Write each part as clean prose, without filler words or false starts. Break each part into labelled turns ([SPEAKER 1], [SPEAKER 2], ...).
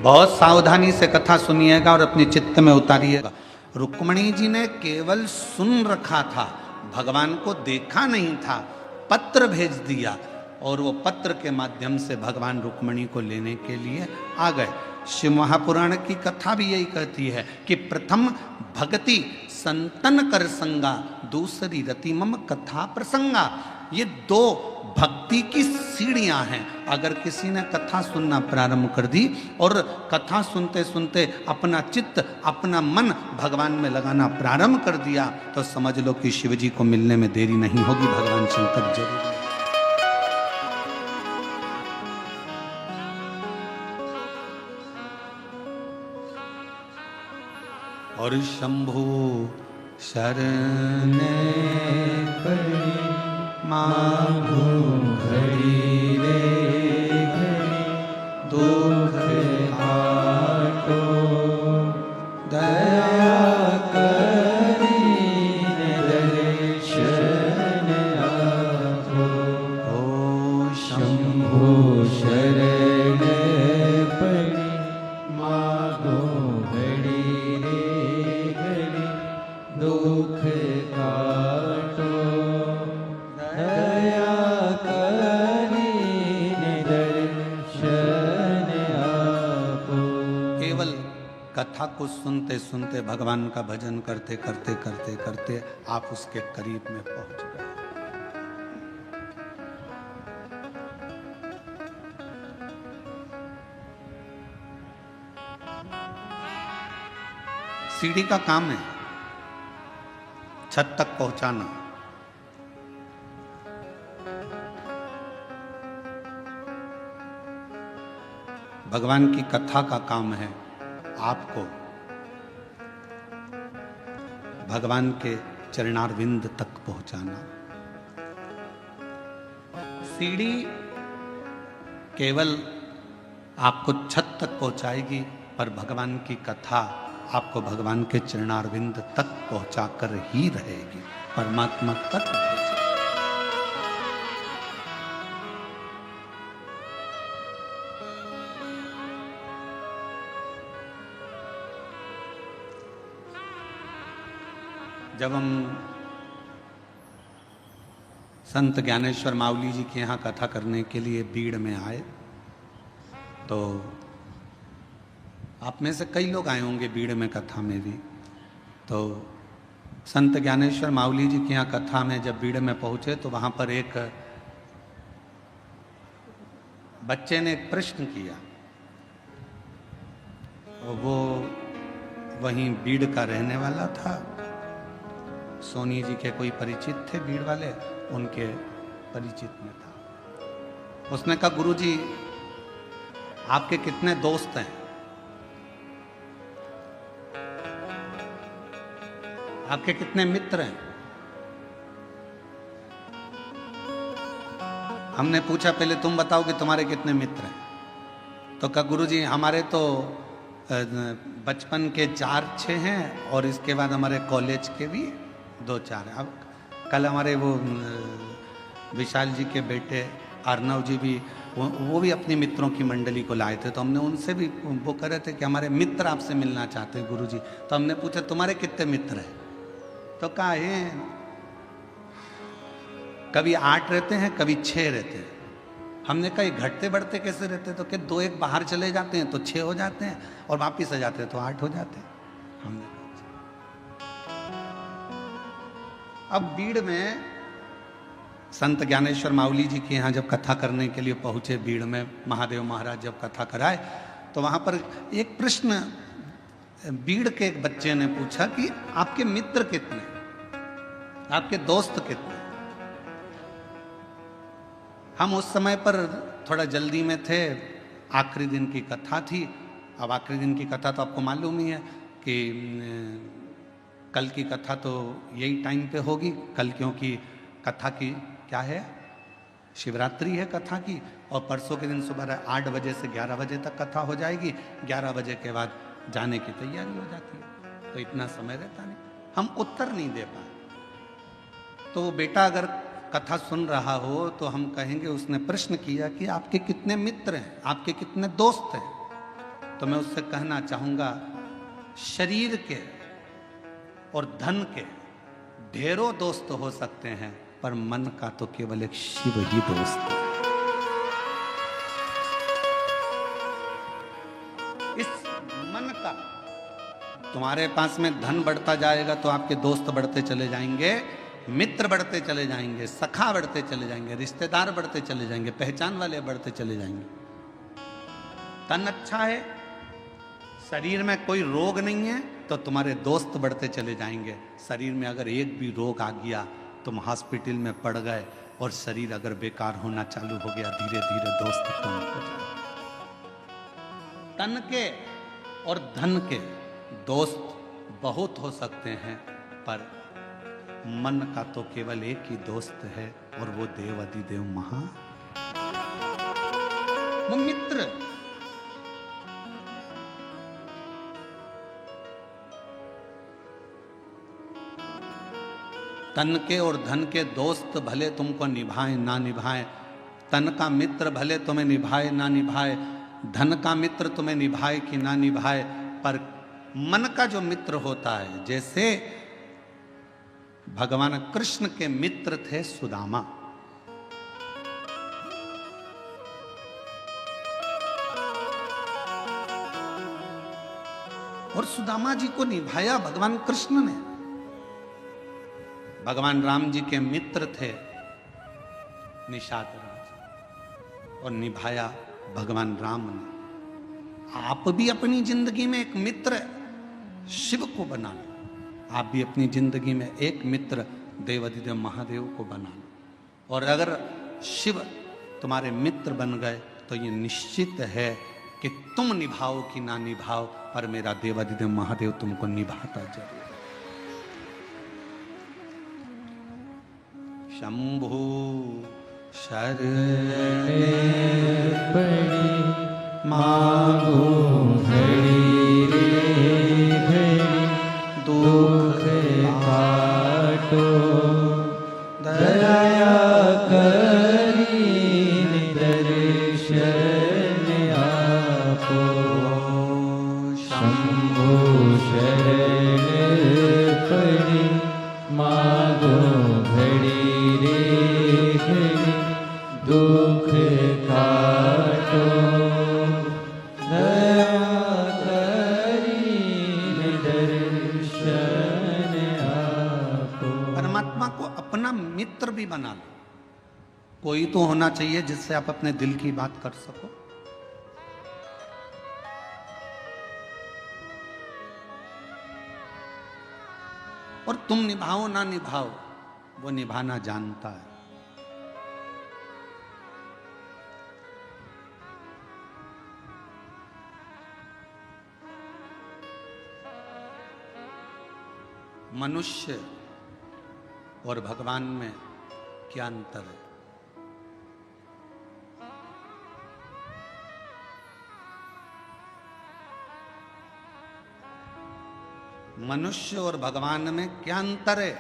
[SPEAKER 1] बहुत सावधानी से कथा सुनिएगा और अपने चित्त में उतारिएगा। रुक्मणी जी ने केवल सुन रखा था, भगवान को देखा नहीं था। पत्र भेज दिया और वो पत्र के माध्यम से भगवान रुक्मणी को लेने के लिए आ गए। शिव महापुराण की कथा भी यही कहती है कि प्रथम भक्ति संतन कर संगा, दूसरी रति मम कथा प्रसंगा। ये दो भक्ति की सीढ़ियां हैं। अगर किसी ने कथा सुनना प्रारंभ कर दी और कथा सुनते सुनते अपना चित्त अपना मन भगवान में लगाना प्रारंभ कर दिया तो समझ लो कि शिव जी को मिलने में देरी नहीं होगी, भगवान शंकर जरूर। और शंभु शरण पड़ी मांगो घड़ी रे घड़ी, दुख आटो दया करी दर्शन आपो। ओ शंभु शरण पड़ी मांगो घड़ी रे घड़ी, दुख काटो दया करीने दर्शन आपो। केवल कथा को सुनते सुनते भगवान का भजन करते करते करते करते आप उसके करीब में पहुंच गए। सीढ़ी का काम है छत तक पहुंचाना। भगवान की कथा का काम है आपको भगवान के चरणारविंद तक पहुंचाना। सीढ़ी केवल आपको छत तक पहुंचाएगी, पर भगवान की कथा आपको भगवान के चरणारविंद तक पहुंचाकर ही रहेगी, परमात्मा तक पहुंचेगी। जब हम संत ज्ञानेश्वर मावली जी के यहाँ कथा करने के लिए बीड़ में आए तो आप में से कई लोग आए होंगे बीड़ में कथा में भी। तो संत ज्ञानेश्वर मावली जी के यहाँ कथा में जब बीड़ में पहुँचे तो वहाँ पर एक बच्चे ने एक प्रश्न किया। वो वहीं बीड़ का रहने वाला था, सोनी जी के कोई परिचित थे बीड़ वाले, उनके परिचित में था। उसने कहा गुरुजी आपके कितने दोस्त हैं? आपके कितने मित्र हैं? हमने पूछा पहले तुम बताओ कि तुम्हारे कितने मित्र हैं। तो कहा गुरुजी हमारे तो बचपन के 4-6 हैं और इसके बाद हमारे कॉलेज के भी 2-4 हैं। अब कल हमारे वो विशाल जी के बेटे अर्नव जी भी वो भी अपनी मित्रों की मंडली को लाए थे, तो हमने उनसे भी वो कह रहे थे कि हमारे मित्र आपसे मिलना चाहते हैं गुरुजी। तो हमने पूछा तुम्हारे कितने मित्र हैं? तो कहा है कभी 8 रहते हैं कभी 6 रहते हैं। हमने कहा घटते बढ़ते कैसे रहते? तो कि 2-1 बाहर चले जाते हैं तो 6 हो जाते हैं और वापिस आ जाते हैं तो 8 हो जाते हैं। हमने अब बीड़ में संत ज्ञानेश्वर मावली जी के यहाँ जब कथा करने के लिए पहुँचे, बीड़ में महादेव महाराज जब कथा कराए तो वहाँ पर एक प्रश्न बीड़ के एक बच्चे ने पूछा कि आपके मित्र कितने, आपके दोस्त कितने? हम उस समय पर थोड़ा जल्दी में थे, आखिरी दिन की कथा थी। अब आखिरी दिन की कथा तो आपको मालूम ही है कि कल की कथा तो यही टाइम पे होगी कल, क्योंकि कथा की क्या है, शिवरात्रि है कथा की, और परसों के दिन सुबह 8 बजे से 11 बजे तक कथा हो जाएगी। 11 बजे के बाद जाने की तैयारी हो जाती है, तो इतना समय रहता नहीं, हम उत्तर नहीं दे पाए। तो बेटा अगर कथा सुन रहा हो तो हम कहेंगे उसने प्रश्न किया कि आपके कितने मित्र हैं, आपके कितने दोस्त हैं। तो मैं उससे कहना चाहूंगा, शरीर के और धन के ढेरों दोस्त हो सकते हैं, पर मन का तो केवल एक शिव ही दोस्त है। इस मन का, तुम्हारे पास में धन बढ़ता जाएगा तो आपके दोस्त बढ़ते चले जाएंगे, मित्र बढ़ते चले जाएंगे, सखा बढ़ते चले जाएंगे, रिश्तेदार बढ़ते चले जाएंगे, पहचान वाले बढ़ते चले जाएंगे। तन अच्छा है, शरीर में कोई रोग नहीं है, तो तुम्हारे दोस्त बढ़ते चले जाएंगे। शरीर में अगर एक भी रोग आ गया, तुम हॉस्पिटल में पड़ गए, और शरीर अगर बेकार होना चालू हो गया, धीरे धीरे दोस्त कम हो जाए। तन के और धन के दोस्त बहुत हो सकते हैं, पर मन का तो केवल एक ही दोस्त है, और वो देव अधिदेव महा, वो मित्र। तन के और धन के दोस्त भले तुमको निभाएं ना निभाएं, तन का मित्र भले तुम्हें निभाए ना निभाए, धन का मित्र तुम्हें निभाए कि ना निभाए, पर मन का जो मित्र होता है, जैसे भगवान कृष्ण के मित्र थे सुदामा, और सुदामा जी को निभाया भगवान कृष्ण ने। भगवान राम जी के मित्र थे निषाद राज, और निभाया भगवान राम ने। आप भी अपनी जिंदगी में एक मित्र शिव को बना लो, आप भी अपनी जिंदगी में एक मित्र देवाधिदेव महादेव को बना लो, और अगर शिव तुम्हारे मित्र बन गए तो ये निश्चित है कि तुम निभाओ कि ना निभाओ, पर मेरा देवाधिदेव महादेव तुमको निभाता जरूर। शंभु शरण पड़ी मांगो घड़ी रे घड़ी, दुख काटो दया करी दर्शन आपो। शंभु शरण पड़ी मांगो घड़ी रे घड़ी, दुख काटो दया करी दर्शन आपो। परमात्मा को अपना मित्र भी बना लो। कोई तो होना चाहिए जिससे आप अपने दिल की बात कर सको। और तुम निभाओ ना निभाओ, वो निभाना जानता है। मनुष्य और भगवान में क्या अंतर है? मनुष्य और भगवान में क्या अंतर है?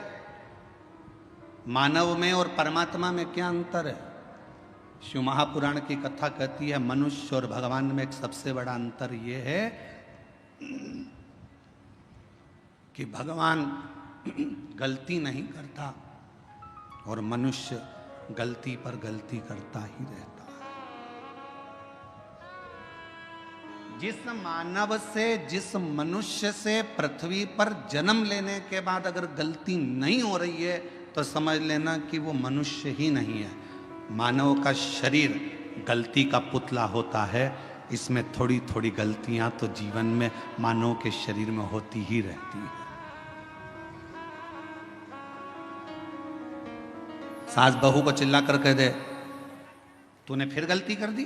[SPEAKER 1] मानव में और परमात्मा में क्या अंतर है? शिव महापुराण की कथा कहती है, मनुष्य और भगवान में एक सबसे बड़ा अंतर यह है कि भगवान गलती नहीं करता और मनुष्य गलती पर गलती करता ही रहता है। जिस मानव से, जिस मनुष्य से पृथ्वी पर जन्म लेने के बाद अगर गलती नहीं हो रही है तो समझ लेना कि वो मनुष्य ही नहीं है। मानव का शरीर गलती का पुतला होता है, इसमें थोड़ी थोड़ी गलतियां तो जीवन में मानव के शरीर में होती ही रहती है। सास बहू को चिल्ला कर कह दे तूने फिर गलती कर दी,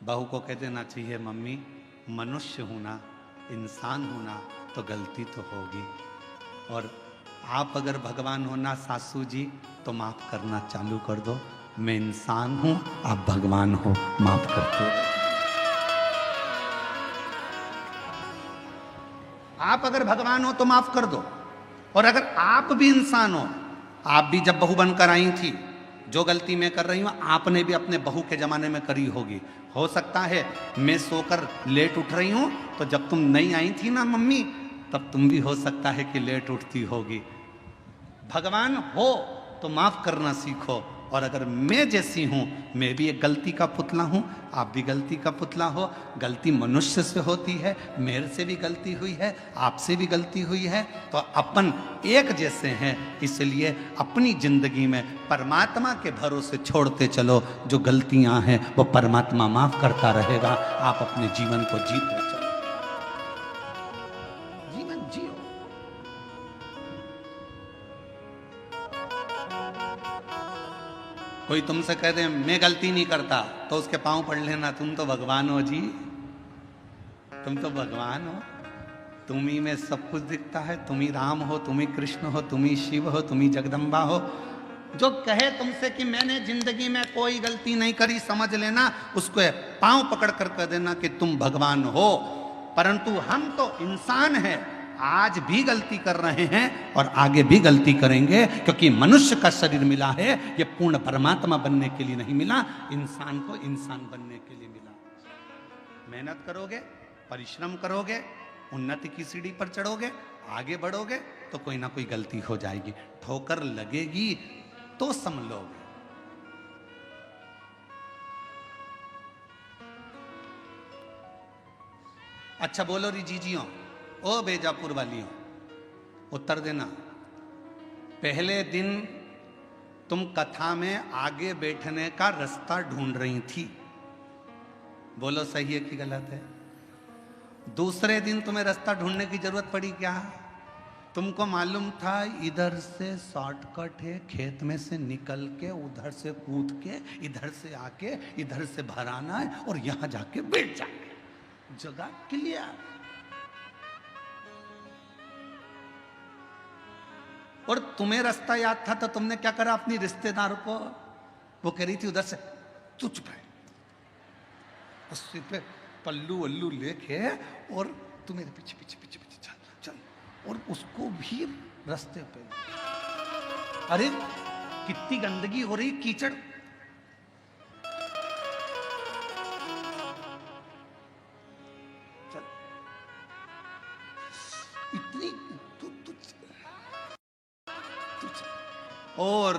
[SPEAKER 1] बहू को कह देना चाहिए मम्मी मनुष्य हूं ना, इंसान हूं ना, तो गलती तो होगी। और आप अगर भगवान हो ना सासू जी, तो माफ करना चालू कर दो। मैं इंसान हूं, आप भगवान हो, माफ करते हो। आप अगर भगवान हो तो माफ कर दो, और अगर आप भी इंसान हो, आप भी जब बहू बनकर आई थी, जो गलती मैं कर रही हूँ आपने भी अपने बहू के ज़माने में करी होगी। हो सकता है मैं सोकर लेट उठ रही हूँ तो जब तुम नहीं आई थी ना मम्मी, तब तुम भी हो सकता है कि लेट उठती होगी। भगवान हो तो माफ करना सीखो, और अगर मैं जैसी हूं, मैं भी एक गलती का पुतला हूं, आप भी गलती का पुतला हो। गलती मनुष्य से होती है, मेरे से भी गलती हुई है, आपसे भी गलती हुई है, तो अपन एक जैसे हैं। इसलिए अपनी जिंदगी में परमात्मा के भरोसे छोड़ते चलो। जो गलतियां हैं वो परमात्मा माफ करता रहेगा। आप अपने जीवन को जीते चलो, जीवन जियो। कोई तुमसे कह दे मैं गलती नहीं करता, तो उसके पांव पड़ लेना, तुम तो भगवान हो जी, तुम तो भगवान हो। तुम ही में सब कुछ दिखता है। तुम ही राम हो, तुम ही कृष्ण हो, तुम ही शिव हो, तुम ही जगदम्बा हो। जो कहे तुमसे कि मैंने जिंदगी में कोई गलती नहीं करी, समझ लेना उसको पांव पकड़ कर कह देना कि तुम भगवान हो। परंतु हम तो इंसान हैं, आज भी गलती कर रहे हैं और आगे भी गलती करेंगे, क्योंकि मनुष्य का शरीर मिला है ये पूर्ण परमात्मा बनने के लिए नहीं मिला, इंसान को इंसान बनने के लिए मिला। मेहनत करोगे, परिश्रम करोगे, उन्नति की सीढ़ी पर चढ़ोगे, आगे बढ़ोगे, तो कोई ना कोई गलती हो जाएगी, ठोकर लगेगी तो संभलोगे। अच्छा बोलो री जीजियों, ओ बेजापुर वालियों, उत्तर देना। पहले दिन तुम कथा में आगे बैठने का रास्ता ढूंढ रही थी, बोलो सही है कि गलत है? दूसरे दिन तुम्हें रास्ता ढूंढने की जरूरत पड़ी क्या? तुमको मालूम था इधर से शॉर्टकट है, खेत में से निकल के उधर से कूद के इधर से आके इधर से भर आना है और यहां जाके बैठ जाए, जगह क्लियर। और तुम्हें रास्ता याद था तो तुमने क्या करा, अपनी रिश्तेदार को, वो कह रही थी उधर से तू चुप है, उसी पे पल्लू वल्लू लेके और तू मेरे पीछे पीछे पीछे पीछे चल चल, और उसको भी रास्ते पे। अरे कितनी गंदगी हो रही, कीचड़। चल इतनी और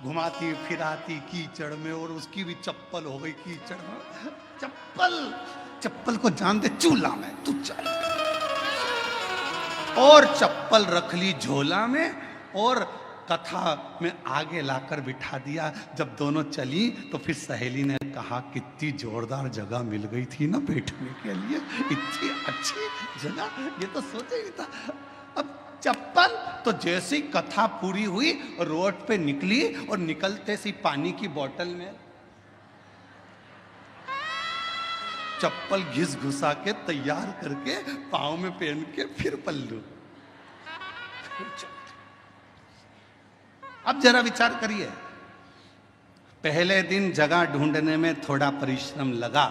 [SPEAKER 1] घुमाती फिराती कीचड़ में, और उसकी भी चप्पल हो गई कीचड़ में। चप्पल चप्पल को जान दे चूल्हा में, तू चल। और चप्पल रख ली झोला में और कथा में आगे लाकर बिठा दिया। जब दोनों चली तो फिर सहेली ने कहा कितनी जोरदार जगह मिल गई थी ना बैठने के लिए, इतनी अच्छी जगह, ये तो सोचा ही था। अब चप्पल तो जैसी कथा पूरी हुई रोड पे निकली और निकलते सी पानी की बोतल में चप्पल घिस घुसा के तैयार करके पाँव में पहन के फिर पल्लू। अब जरा विचार करिए, पहले दिन जगह ढूंढने में थोड़ा परिश्रम लगा,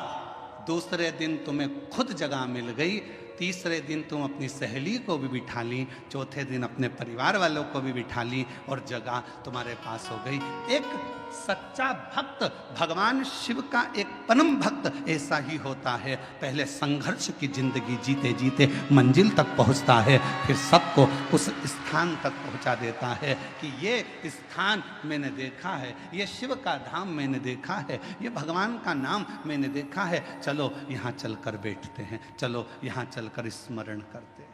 [SPEAKER 1] दूसरे दिन तुम्हें खुद जगह मिल गई, तीसरे दिन तुम अपनी सहेली को भी बिठा ली, चौथे दिन अपने परिवार वालों को भी बिठा ली और जगह तुम्हारे पास हो गई। एक सच्चा भक्त, भगवान शिव का एक परम भक्त ऐसा ही होता है। पहले संघर्ष की जिंदगी जीते जीते मंजिल तक पहुंचता है, फिर सबको उस स्थान तक पहुंचा देता है कि ये स्थान मैंने देखा है, ये शिव का धाम मैंने देखा है, ये भगवान का नाम मैंने देखा है, चलो यहाँ चलकर बैठते हैं, चलो यहाँ चलकर स्मरण करते हैं।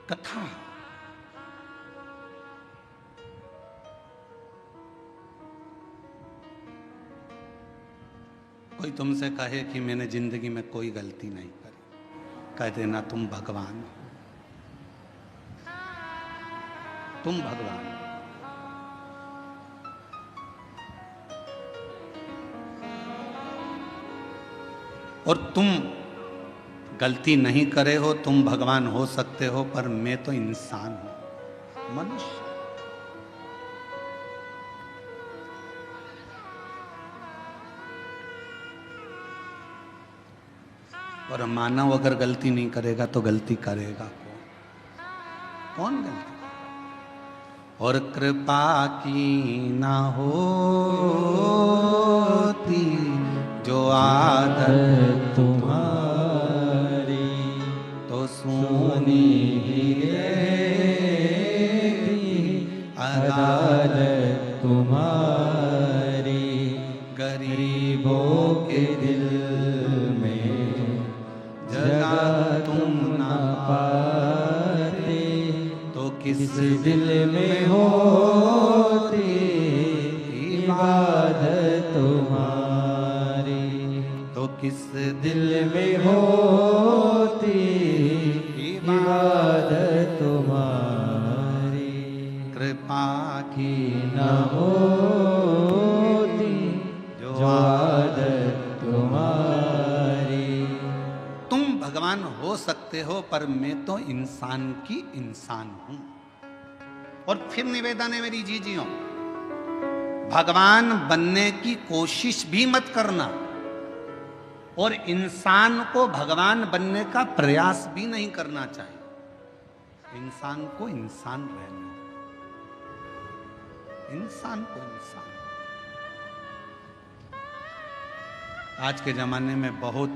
[SPEAKER 1] कथा कोई तुमसे कहे कि मैंने जिंदगी में कोई गलती नहीं करी, कह देना तुम भगवान हो, तुम भगवान हो। और तुम गलती नहीं करे हो, तुम भगवान हो सकते हो, पर मैं तो इंसान हूं, मनुष्य। और मानव अगर गलती नहीं करेगा तो गलती करेगा कौन गलती? और कृपा की ना होती जो आदत
[SPEAKER 2] तुम्हारी
[SPEAKER 1] तो सुनी
[SPEAKER 2] अदालत तुम्हारी। गरीबों के दिल में जगह तुम न पाते तो किस दिल में होती इबादत तुम्हारी।
[SPEAKER 1] तो किस
[SPEAKER 2] दिल में होती इबादत तुम्हारी।
[SPEAKER 1] कृपा
[SPEAKER 2] की न होती जो आदत तुम्हारी।
[SPEAKER 1] तुम भगवान हो सकते हो पर मैं तो इंसान की इंसान हूं। और फिर निवेदन है मेरी जीजियों, भगवान बनने की कोशिश भी मत करना और इंसान को भगवान बनने का प्रयास भी नहीं करना चाहिए। इंसान को इंसान रहने दो, इंसान को इंसान। आज के जमाने में बहुत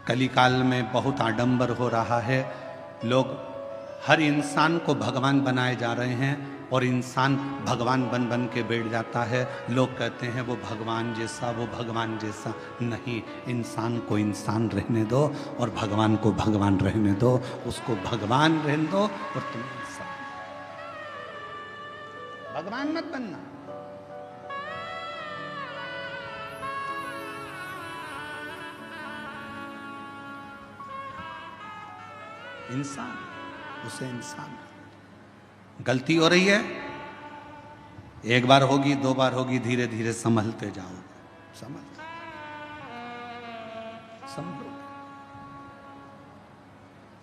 [SPEAKER 1] कलिकाल में बहुत आडंबर हो रहा है। लोग हर इंसान को भगवान बनाए जा रहे हैं और इंसान भगवान बन बन के बैठ जाता है। लोग कहते हैं वो भगवान जैसा, वो भगवान जैसा। नहीं, इंसान को इंसान रहने दो और भगवान को भगवान रहने दो। उसको भगवान रहने दो और तुम इंसान। भगवान मत बनना। इंसान, उसे इंसान। गलती हो रही है, एक बार होगी, दो बार होगी, धीरे धीरे संभलते जाओगे, समझो।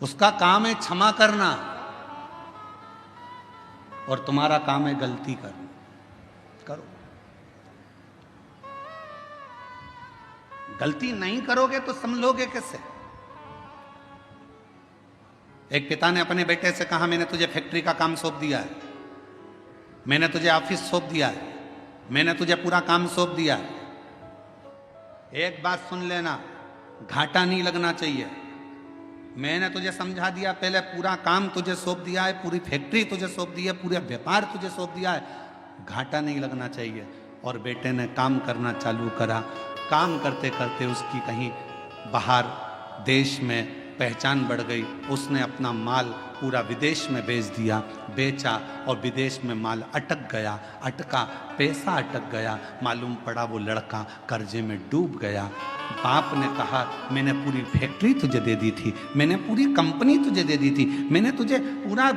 [SPEAKER 1] उसका काम है क्षमा करना और तुम्हारा काम है गलती करना। करो। गलती नहीं करोगे तो समझोगे कैसे? एक पिता ने अपने बेटे से कहा, मैंने तुझे फैक्ट्री का काम सौंप दिया है, मैंने तुझे ऑफिस सौंप दिया है, मैंने तुझे पूरा काम सौंप दिया है। एक बात सुन लेना, घाटा नहीं लगना चाहिए। मैंने तुझे समझा दिया, पहले पूरा काम तुझे सौंप दिया है, पूरी फैक्ट्री तुझे सौंप दी है, पूरा व्यापार तुझे सौंप दिया है, घाटा नहीं लगना चाहिए। और बेटे ने काम करना चालू करा। काम करते करते उसकी कहीं बाहर देश में पहचान बढ़ गई। उसने अपना माल पूरा विदेश में बेच दिया, बेचा और विदेश में माल अटक गया, अटका, पैसा अटक गया। मालूम पड़ा वो लड़का कर्जे में डूब गया। बाप ने कहा, मैंने पूरी फैक्ट्री तुझे दे दी थी, मैंने पूरी कंपनी तुझे दे दी थी, मैंने तुझे पूरा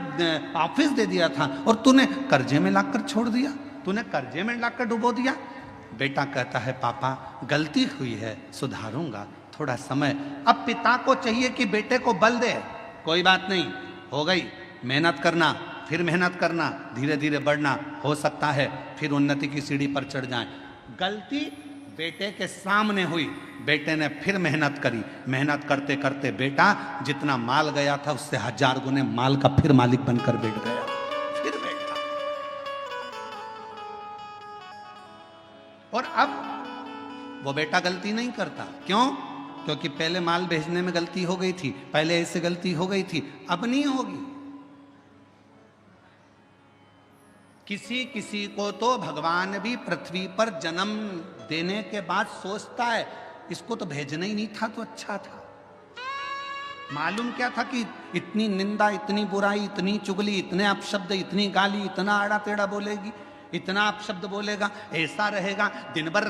[SPEAKER 1] ऑफिस दे दिया था और तूने कर्जे में लाकर छोड़ दिया, तूने कर्जे में लाकर डुबो दिया। बेटा कहता है, पापा गलती हुई है, सुधारूंगा, थोड़ा समय। अब पिता को चाहिए कि बेटे को बल दे, कोई बात नहीं, हो गई, मेहनत करना, फिर मेहनत करना, धीरे धीरे बढ़ना, हो सकता है फिर उन्नति की सीढ़ी पर चढ़ जाए। गलती बेटे के सामने हुई, बेटे ने फिर मेहनत करी। मेहनत करते करते बेटा जितना माल गया था उससे 1000 गुने माल का फिर मालिक बनकर बैठ गया। फिर बैठा। और अब वो बेटा गलती नहीं करता। क्यों? क्योंकि पहले माल भेजने में गलती हो गई थी, पहले ऐसे गलती हो गई थी, अब नहीं होगी। किसी किसी को तो भगवान भी पृथ्वी पर जन्म देने के बाद सोचता है, इसको तो भेजना ही नहीं था तो अच्छा था। मालूम क्या था कि इतनी निंदा, इतनी बुराई, इतनी चुगली, इतने अपशब्द, इतनी गाली, इतना आड़ा टेढ़ा बोलेगी, इतना अपशब्द बोलेगा, ऐसा रहेगा, दिन भर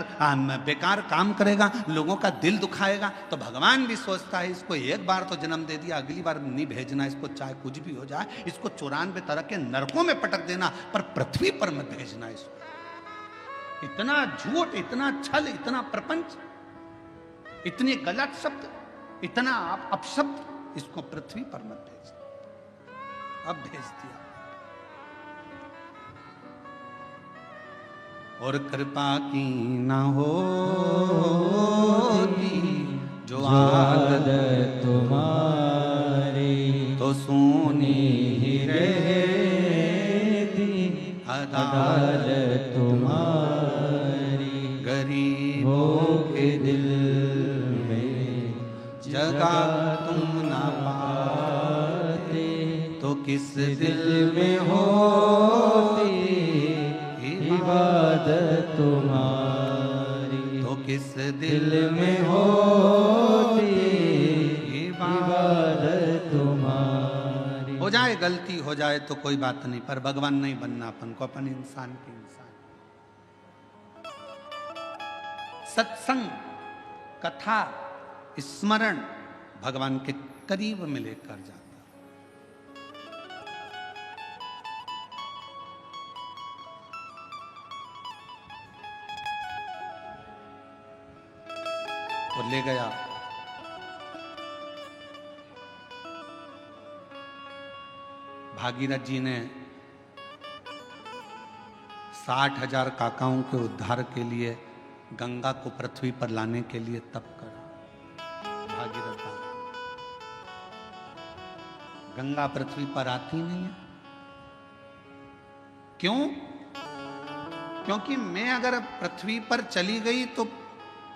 [SPEAKER 1] बेकार काम करेगा, लोगों का दिल दुखाएगा। तो भगवान भी सोचता है, इसको एक बार तो जन्म दे दिया, अगली बार नहीं भेजना इसको, चाहे कुछ भी हो जाए, इसको 94 तरह के नरकों में पटक देना, पर पृथ्वी पर मत भेजना इसको। इतना झूठ, इतना छल, इतना प्रपंच, इतने गलत शब्द, इतना अपशब्द, इसको पृथ्वी पर मत भेजना। अब भेज दिया। और कृपा की ना होती जो
[SPEAKER 2] आदत तुम्हारी
[SPEAKER 1] तो सुनी
[SPEAKER 2] ही रहती अदालत तुम्हारी
[SPEAKER 1] गरीबों
[SPEAKER 2] के दिल में
[SPEAKER 1] जगह तुम न पाते तो किस दिल में
[SPEAKER 2] होती इबादत तुम्हारी
[SPEAKER 1] तो किस
[SPEAKER 2] दिल में होती इबादत तुम्हारी।
[SPEAKER 1] हो जाए गलती हो जाए तो कोई बात नहीं, पर भगवान नहीं बनना अपन को, अपन इंसान के इंसान। सत्संग, कथा, स्मरण भगवान के करीब में लेकर जाता। और ले गया भागीरथ जी ने 60,000 काकाओं के उद्धार के लिए गंगा को पृथ्वी पर लाने के लिए तप करा। भागीरथ बाबा, गंगा पृथ्वी पर आती नहीं है। क्यों? क्योंकि मैं अगर पृथ्वी पर चली गई तो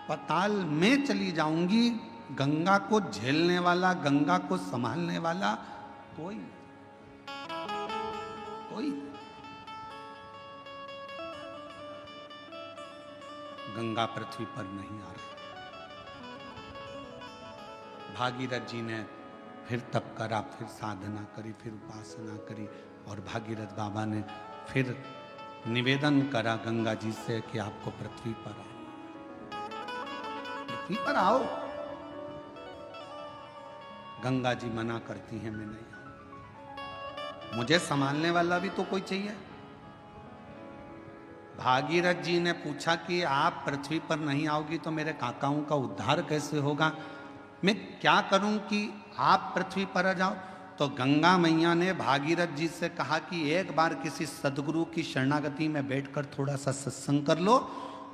[SPEAKER 1] पाताल में चली जाऊंगी। गंगा को झेलने वाला, गंगा को संभालने वाला कोई गंगा पृथ्वी पर नहीं आ रही। भागीरथ जी ने फिर तप करा, फिर साधना करी, फिर उपासना करी, और भागीरथ बाबा ने फिर निवेदन करा गंगा जी से कि आपको पृथ्वी पर आओ, पृथ्वी पर आओ। गंगा जी मना करती हैं, मैं नहीं आऊं, मुझे संभालने वाला भी तो कोई चाहिए। भागीरथ जी ने पूछा कि आप पृथ्वी पर नहीं आओगी तो मेरे काकाओं का उद्धार कैसे होगा? मैं क्या करूं कि आप पृथ्वी पर आ जाओ? तो गंगा मैया ने भागीरथ जी से कहा कि एक बार किसी सदगुरु की शरणागति में बैठकर थोड़ा सा सत्संग कर लो,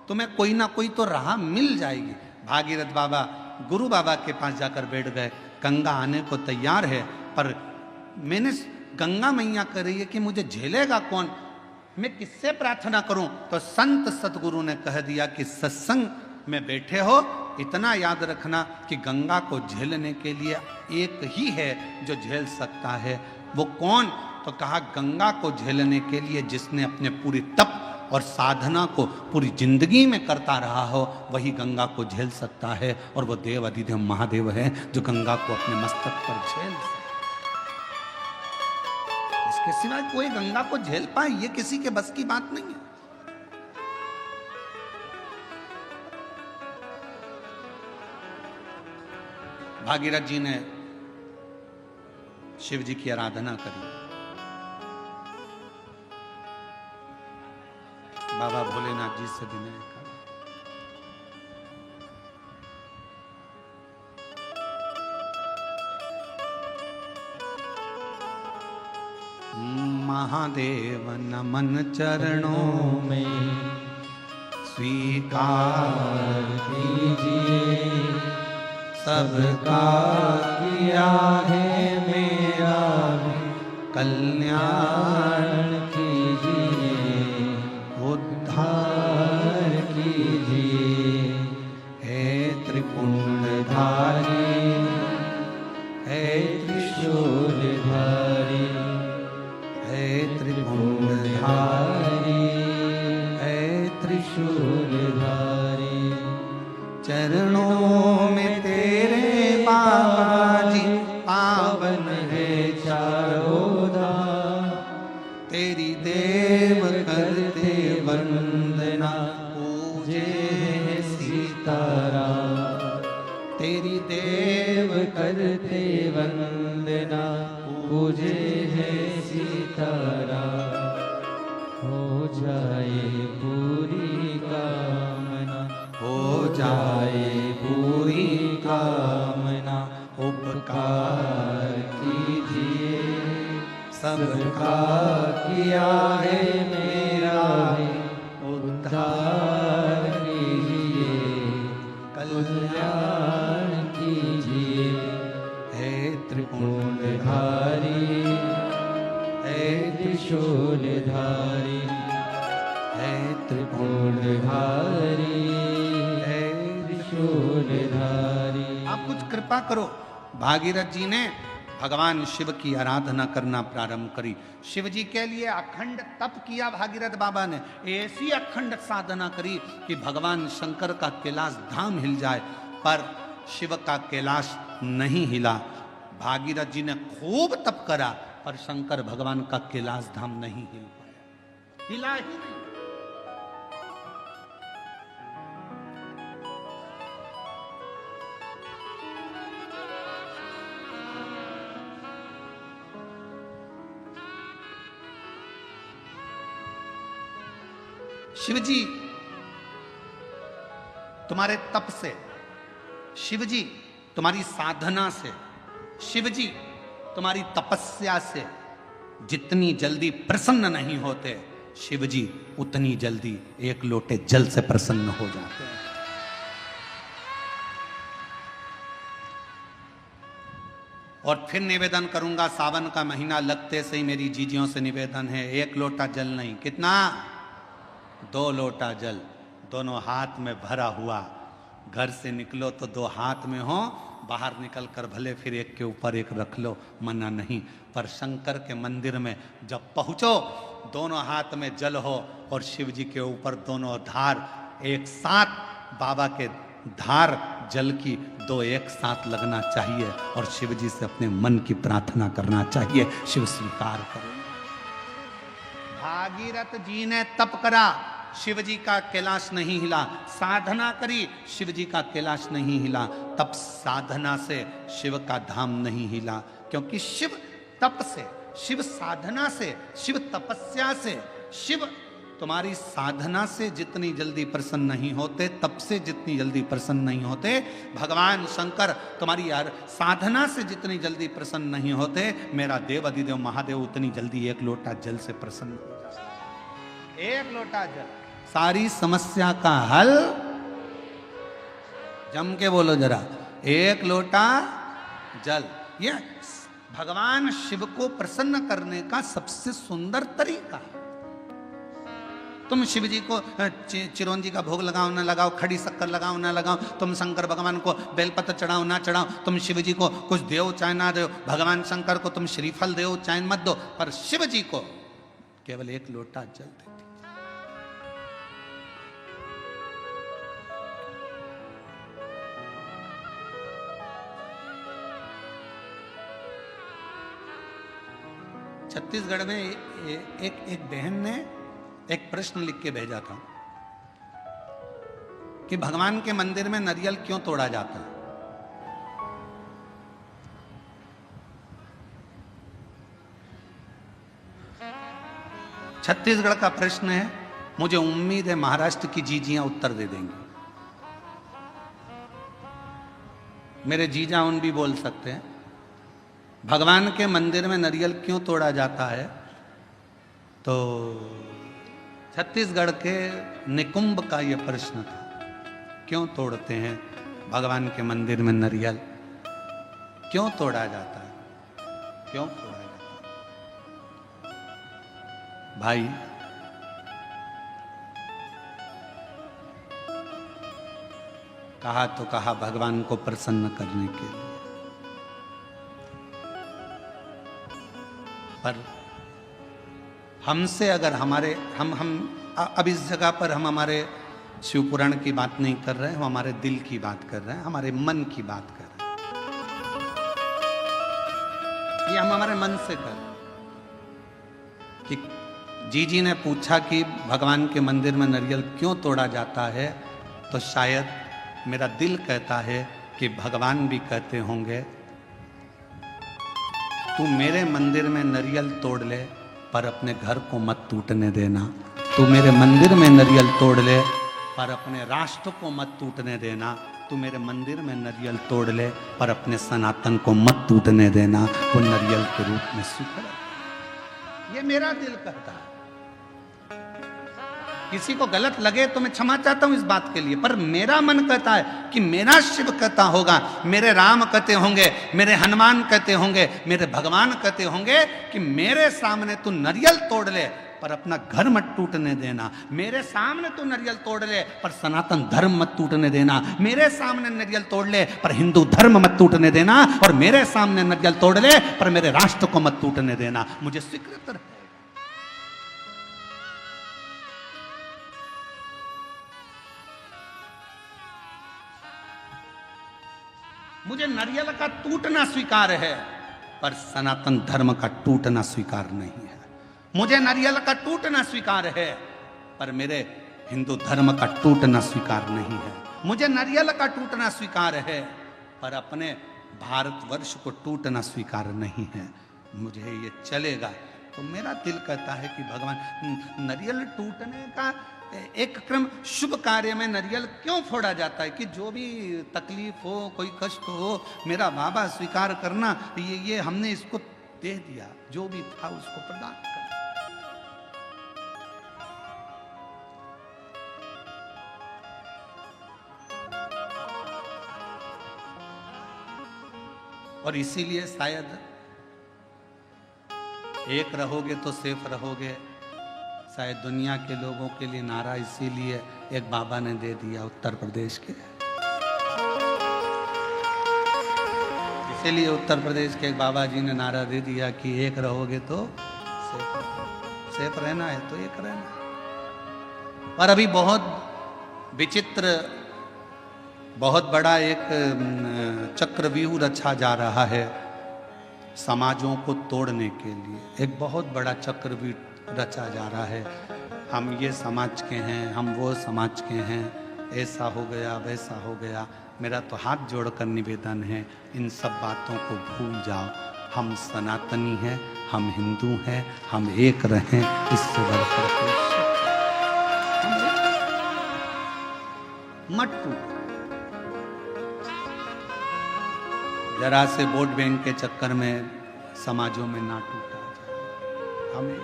[SPEAKER 1] तुम्हें कोई ना कोई तो राह मिल जाएगी। भागीरथ बाबा गुरु बाबा के पास जाकर बैठ गए। गंगा आने को तैयार है, पर मैंने गंगा मैया कह रही है कि मुझे झेलेगा कौन, मैं किससे प्रार्थना करूं? तो संत सतगुरु ने कह दिया कि सत्संग में बैठे हो, इतना याद रखना कि गंगा को झेलने के लिए एक ही है जो झेल सकता है। वो कौन? तो कहा गंगा को झेलने के लिए जिसने अपने पूरी तप और साधना को पूरी जिंदगी में करता रहा हो, वही गंगा को झेल सकता है। और वो देव अधिदेव महादेव है जो गंगा को अपने मस्तक पर झेल सकता है। इसके सिवाय कोई गंगा को झेल पाए ये किसी के बस की बात नहीं है। भागीरथ जी ने शिव जी की आराधना करी। बाबा भोलेनाथ जी से विनय करा। महादेव नमन चरणों में स्वीकार
[SPEAKER 2] कीजिए,
[SPEAKER 1] सबका
[SPEAKER 2] किया है मेरा
[SPEAKER 1] कल्याण
[SPEAKER 2] कीजिए,
[SPEAKER 1] उद्धार
[SPEAKER 2] कीजिए।
[SPEAKER 1] हे त्रिपुंडधारी, हे
[SPEAKER 2] त्रिशूलधारी,
[SPEAKER 1] हे त्रिपुंडधारी,
[SPEAKER 2] हे त्रिशूलधारी।
[SPEAKER 1] चरणों में तेरे बाबा जी पावन है
[SPEAKER 2] चारों धाम,
[SPEAKER 1] तेरी देव करते वंदना पूजे
[SPEAKER 2] सीताराम। तेरी देव करते वंदना पूजे है सीताराम। हो जाए पूरी कामना,
[SPEAKER 1] हो जाए पूरी
[SPEAKER 2] कामना। उपकार कीजिए, सबका किया है मेरा उद्धार कीजिए, कल्याण त्रिपुंडधारी, हे त्रिशूलधारी, हे त्रिपुंडधारी, हे त्रिशूलधारी।
[SPEAKER 1] आप कुछ कृपा करो। भागीरथ जी ने भगवान शिव की आराधना करना प्रारंभ करी। शिव जी के लिए अखंड तप किया भागीरथ बाबा ने, ऐसी अखंड साधना करी कि भगवान शंकर का कैलाश धाम हिल जाए, पर शिव का कैलाश नहीं हिला। भागीरथ जी ने खूब तप करा, पर शंकर भगवान का कैलाश धाम नहीं हिल पाया, हिला ही नहीं। शिवजी तुम्हारे तप से, शिवजी तुम्हारी साधना से, शिवजी तुम्हारी तपस्या से जितनी जल्दी प्रसन्न नहीं होते, शिवजी उतनी जल्दी एक लोटे जल से प्रसन्न हो जाते हैं। और फिर निवेदन करूंगा, सावन का महीना लगते से ही मेरी जीजियों से निवेदन है, एक लोटा जल नहीं, कितना? 2 लोटा जल, दोनों हाथ में भरा हुआ। घर से निकलो तो 2 हाथ में हो, बाहर निकल कर भले फिर एक के ऊपर एक रख लो, मना नहीं। पर शंकर के मंदिर में जब पहुंचो, दोनों हाथ में जल हो और शिव जी के ऊपर दोनों धार एक साथ, बाबा के धार जल की 2 एक साथ लगना चाहिए और शिव जी से अपने मन की प्रार्थना करना चाहिए। शिव स्वीकार करो। भागीरथ जी ने तप करा, शिव जी का कैलाश नहीं हिला। साधना करी, शिव जी का कैलाश नहीं हिला। तप साधना से शिव का धाम नहीं हिला, क्योंकि शिव तप से, शिव साधना से, शिव तपस्या से, शिव तुम्हारी साधना से जितनी जल्दी प्रसन्न नहीं होते, तप से जितनी जल्दी प्रसन्न नहीं होते, भगवान शंकर तुम्हारी साधना से जितनी जल्दी प्रसन्न नहीं होते, मेरा देव अधिदेव महादेव उतनी जल्दी एक लोटा जल से प्रसन्न हो जाते। एक लोटा जल सारी समस्या का हल। जम के बोलो जरा, एक लोटा जल। ये भगवान शिव को प्रसन्न करने का सबसे सुंदर तरीका है। तुम शिव जी को चिरौंजी का भोग लगाओ ना लगाओ, खड़ी शक्कर लगाओ ना लगाओ, तुम शंकर भगवान को बेलपत्र चढ़ाओ ना चढ़ाओ, तुम शिव जी को कुछ दो चाहे ना दो, भगवान शंकर को तुम श्रीफल दो चाहे मत दो, पर शिव जी को केवल एक लोटा जल दे। छत्तीसगढ़ में एक बहन ने एक प्रश्न लिख के भेजा था कि भगवान के मंदिर में नारियल क्यों तोड़ा जाता है। छत्तीसगढ़ का प्रश्न है, मुझे उम्मीद है महाराष्ट्र की जीजियां उत्तर दे देंगी। मेरे जीजा उन भी बोल सकते हैं। भगवान के मंदिर में नारियल क्यों तोड़ा जाता है? तो छत्तीसगढ़ के निकुंभ का यह प्रश्न था, क्यों तोड़ते हैं भगवान के मंदिर में नारियल, क्यों तोड़ा जाता है, क्यों तोड़ा जाता है? भाई कहा तो कहा भगवान को प्रसन्न करने के लिए, पर हमसे अगर हमारे हम अब इस जगह पर हम हमारे शिव पुराण की बात नहीं कर रहे हैं, हम हमारे दिल की बात कर रहे हैं, हमारे मन की बात कर रहे हैं। ये हम हमारे मन से कर रहे हैं कि जीजी ने पूछा कि भगवान के मंदिर में नारियल क्यों तोड़ा जाता है, तो शायद मेरा दिल कहता है कि भगवान भी कहते होंगे, तू मेरे मंदिर में नारियल तोड़ ले पर अपने घर को मत टूटने देना, तू मेरे मंदिर में नारियल तोड़ ले पर अपने राष्ट्र को मत टूटने देना, तू मेरे मंदिर में नारियल तोड़ ले पर अपने सनातन को मत टूटने देना, वो नारियल के रूप में स्वीकार। ये मेरा दिल कहता है। किसी को गलत लगे तो मैं क्षमा चाहता हूं इस बात के लिए, पर मेरा मन कहता है कि मेरा शिव कहता होगा, मेरे राम कहते होंगे, मेरे हनुमान कहते होंगे, मेरे भगवान कहते होंगे कि मेरे सामने तू नारियल तोड़ ले पर अपना घर मत टूटने देना, मेरे सामने तू नारियल तोड़ ले पर सनातन धर्म मत टूटने देना, मेरे सामने नारियल तोड़ ले पर हिंदू धर्म मत टूटने देना, और मेरे सामने नारियल तोड़ ले पर मेरे राष्ट्र को मत टूटने देना। मुझे स्वीकृत है। मुझे नारियल का टूटना स्वीकार है पर सनातन धर्म का टूटना स्वीकार नहीं है। मुझे नारियल का टूटना स्वीकार है पर मेरे हिंदू धर्म का टूटना स्वीकार नहीं है। मुझे नारियल का टूटना स्वीकार है पर अपने भारतवर्ष को टूटना स्वीकार नहीं है। मुझे ये चलेगा। तो मेरा दिल कहता है कि भगवान, नारियल टूटने का एक क्रम, शुभ कार्य में नारियल क्यों फोड़ा जाता है कि जो भी तकलीफ हो, कोई कष्ट हो, मेरा बाबा स्वीकार करना, ये हमने इसको दे दिया, जो भी था उसको प्रदान कर। और इसीलिए शायद एक रहोगे तो सेफ रहोगे, शायद दुनिया के लोगों के लिए नारा इसीलिए एक बाबा ने दे दिया उत्तर प्रदेश के। इसीलिए उत्तर प्रदेश के एक बाबा जी ने नारा दे दिया कि एक रहोगे तो सेफ रहना है तो एक रहना। और अभी बहुत विचित्र, बहुत बड़ा एक चक्रव्यूह रचा जा रहा है समाजों को तोड़ने के लिए। एक बहुत बड़ा चक्रव्यूह रचा जा रहा है। हम ये समाज के हैं, हम वो समाज के हैं, ऐसा हो गया वैसा हो गया। मेरा तो हाथ जोड़कर निवेदन है, इन सब बातों को भूल जाओ। हम सनातनी हैं, हम हिंदू हैं, हम एक रहें, इससे बढ़कर मत टूटो। जरा से वोट बैंक के चक्कर में समाजों में ना टूटा जाए। हमें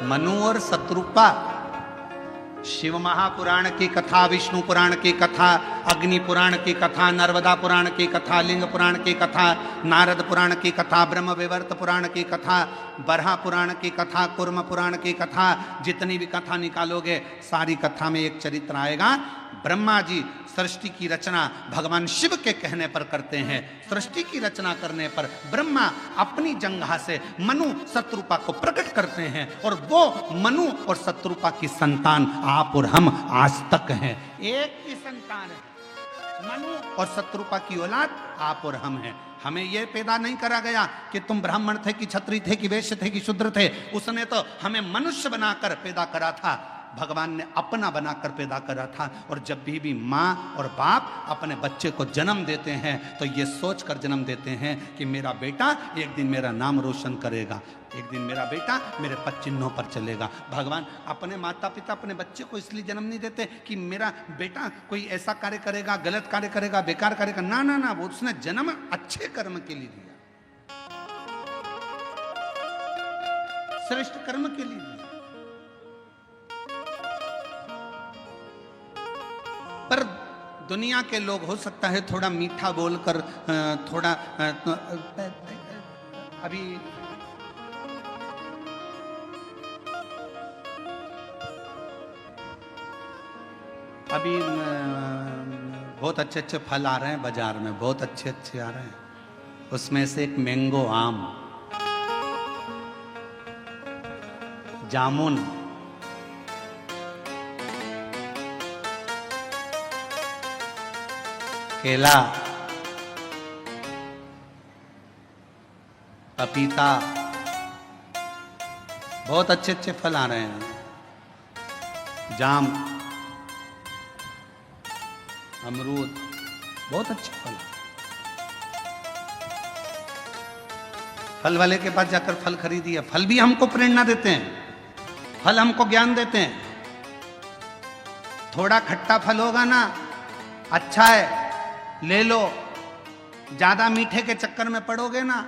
[SPEAKER 1] मनु और शत्रुपा, शिव महापुराण की कथा, विष्णु पुराण की कथा, अग्नि पुराण की कथा, नर्मदा पुराण की कथा, लिंग पुराण की कथा, नारद पुराण की कथा, ब्रह्म विवर्त पुराण की कथा, बरहा पुराण की कथा, कुर्म पुराण की कथा, जितनी भी कथा निकालोगे सारी कथा में एक चरित्र आएगा। ब्रह्मा जी सृष्टि की रचना भगवान शिव के कहने पर करते हैं। सृष्टि की रचना करने पर ब्रह्मा अपनी जंघा से मनु शत्रुपा को प्रकट करते हैं, और वो मनु और शत्रुपा की संतान आप और हम आज तक हैं। एक ही संतान है, मनु और शत्रुपा की औलाद आप और हम हैं। हमें यह पैदा नहीं करा गया कि तुम ब्राह्मण थे कि क्षत्रिय थे कि वैश्य थे कि शूद्र थे। उसने तो हमें मनुष्य बनाकर पैदा करा था, भगवान ने अपना बनाकर पैदा करा था। और जब भी माँ और बाप अपने बच्चे को जन्म देते हैं तो ये सोच कर जन्म देते हैं कि मेरा बेटा एक दिन मेरा नाम रोशन करेगा, एक दिन मेरा बेटा मेरे पद चिन्हों पर चलेगा। भगवान अपने माता पिता अपने बच्चे को इसलिए जन्म नहीं देते कि मेरा बेटा कोई ऐसा कार्य करेगा, गलत कार्य करेगा, बेकार करेगा। ना ना ना, वो उसने जन्म अच्छे कर्म के लिए दिया, श्रेष्ठ कर्म के लिए दिया। पर दुनिया के लोग हो सकता है थोड़ा मीठा बोलकर, थोड़ा अभी बहुत अच्छे अच्छे फल आ रहे हैं बाजार में, बहुत अच्छे अच्छे आ रहे हैं। उसमें से एक मैंगो आम, जामुन, केला, पपीता, बहुत अच्छे अच्छे फल आ रहे हैं। जाम, अमरूद, बहुत अच्छे फल। फल वाले के पास जाकर फल खरीदिए। फल भी हमको प्रेरणा देते हैं, फल हमको ज्ञान देते हैं। थोड़ा खट्टा फल होगा ना, अच्छा है ले लो। ज्यादा मीठे के चक्कर में पड़ोगे ना,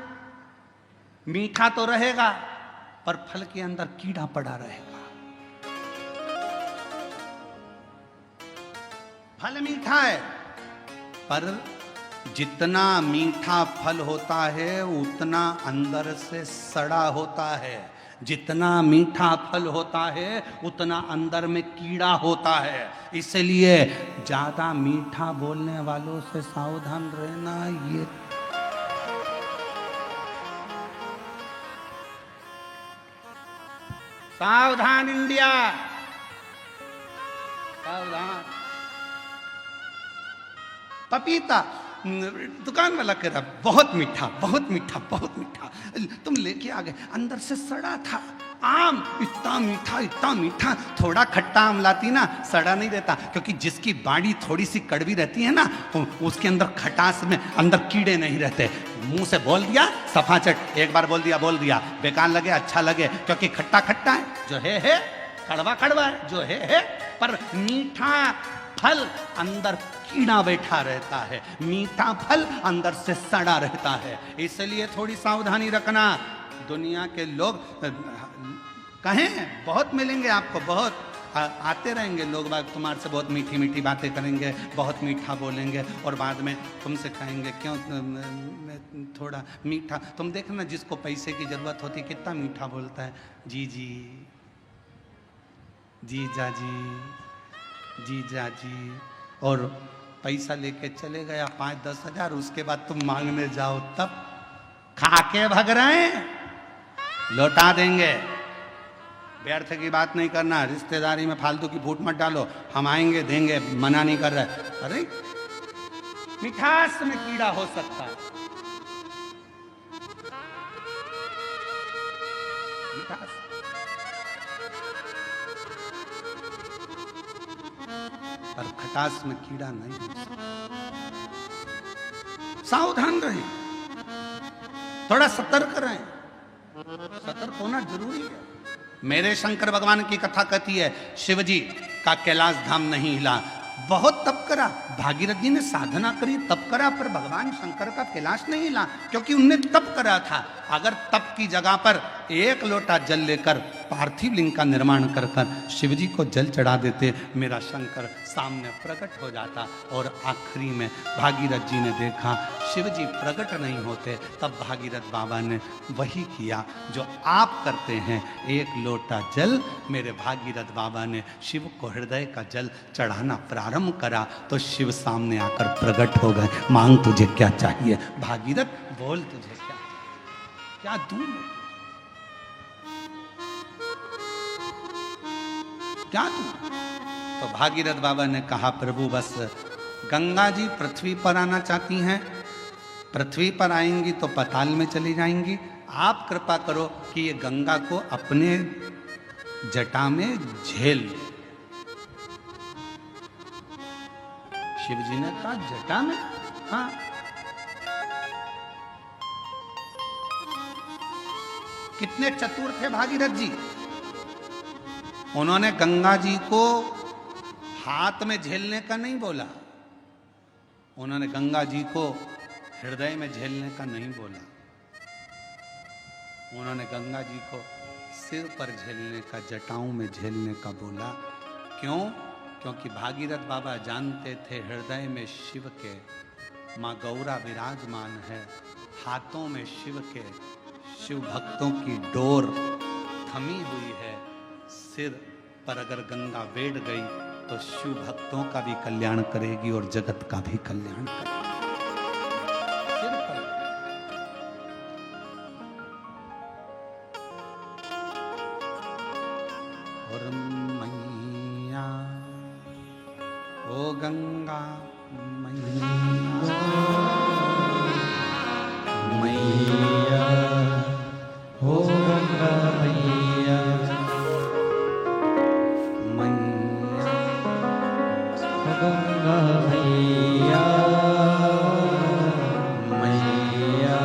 [SPEAKER 1] मीठा तो रहेगा पर फल के अंदर कीड़ा पड़ा रहेगा। फल मीठा है, पर जितना मीठा फल होता है उतना अंदर से सड़ा होता है। जितना मीठा फल होता है उतना अंदर में कीड़ा होता है। इसलिए ज्यादा मीठा बोलने वालों से सावधान रहना। ये सावधान इंडिया, सावधान। पपीता, दुकान वाला कह रहा बहुत मीठा, बहुत मीठा, बहुत मीठा। तुम लेके आ गए, अंदर से सड़ा था। आम इतना मीठा, इतना मीठा। थोड़ा खट्टा आम लाती ना, सड़ा नहीं रहता, क्योंकि जिसकी बाड़ी थोड़ी सी कड़वी रहती है ना, उसके अंदर खटास में अंदर कीड़े नहीं रहते। मुंह से बोल दिया सफाचट, एक बार बोल दिया, बेकार लगे अच्छा लगे, क्योंकि खट्टा खट्टा है, जो है कड़वा कड़वा है, जो है। पर मीठा फल अंदर कीड़ा बैठा रहता है, मीठा फल अंदर से सड़ा रहता है। इसलिए थोड़ी सावधानी रखना। दुनिया के लोग कहें बहुत मिलेंगे आपको, बहुत आते रहेंगे लोग बाग, तुम्हारे से बहुत मीठी मीठी बातें करेंगे, बहुत मीठा बोलेंगे, और बाद में तुमसे कहेंगे क्यों थोड़ा मीठा। तुम देखना जिसको पैसे की जरूरत होती कितना मीठा बोलता है, जी जी, जीजा जी, जीजा जी। और पैसा लेके चले गया 5-10 हजार, उसके बाद तुम मांगने जाओ तब खा के भग रहे हैं, लौटा देंगे। व्यर्थ की बात नहीं करना, रिश्तेदारी में फालतू की फूट मत डालो। हम आएंगे देंगे, मना नहीं कर रहे। अरे मिठास में कीड़ा हो सकता है, मिठास। पर खटास में कीड़ा नहीं हो सकता। सावधान रहें, थोड़ा सतर्क रहें। सतर्क होना जरूरी है। मेरे शंकर भगवान की कथा कहती है, शिव जी का कैलाश धाम नहीं हिला। बहुत तप करा, भागीरथ जी ने साधना करी, तप करा, पर भगवान शंकर का कैलाश नहीं हिला, क्योंकि उनने तप करा था। अगर तप की जगह पर एक लोटा जल लेकर पार्थिव लिंग का निर्माण कर शिव जी को जल चढ़ा देते, मेरा शंकर सामने प्रकट हो जाता। और आखिरी में भागीरथ जी ने देखा शिव जी प्रकट नहीं होते, तब भागीरथ बाबा ने वही किया जो आप करते हैं। एक लोटा जल मेरे भागीरथ बाबा ने शिव को हृदय का जल चढ़ाना प्रारंभ करा, तो शिव सामने आकर प्रकट हो गए। मांग तुझे क्या चाहिए भागीरथ, बोल तुझे क्या दूं मैं, क्या दूं। तो भागीरथ बाबा ने कहा, प्रभु बस गंगा जी पृथ्वी पर आना चाहती हैं, पृथ्वी पर आएंगी तो पाताल में चली जाएंगी। आप कृपा करो कि ये गंगा को अपने जटा में झेल। शिव जी ने कहा जटा में, हाँ। कितने चतुर थे भागीरथ जी, उन्होंने गंगा जी को हाथ में झेलने का नहीं बोला, उन्होंने गंगा जी को हृदय में झेलने का नहीं बोला, उन्होंने गंगा जी को सिर पर झेलने का, जटाओं में झेलने का बोला। क्यों? क्योंकि भागीरथ बाबा जानते थे हृदय में शिव के माँ गौरा विराजमान है, हाथों में शिव के, शिव भक्तों की डोर थमी हुई है। सिर पर अगर गंगा बैठ गई तो शिव भक्तों का भी कल्याण करेगी और जगत का भी कल्याण करेगी। सिर पर और मैया ओ गंगा मैया, मैया
[SPEAKER 2] हो गंगा मैया,
[SPEAKER 1] मैया
[SPEAKER 2] गंगा मैया, मैया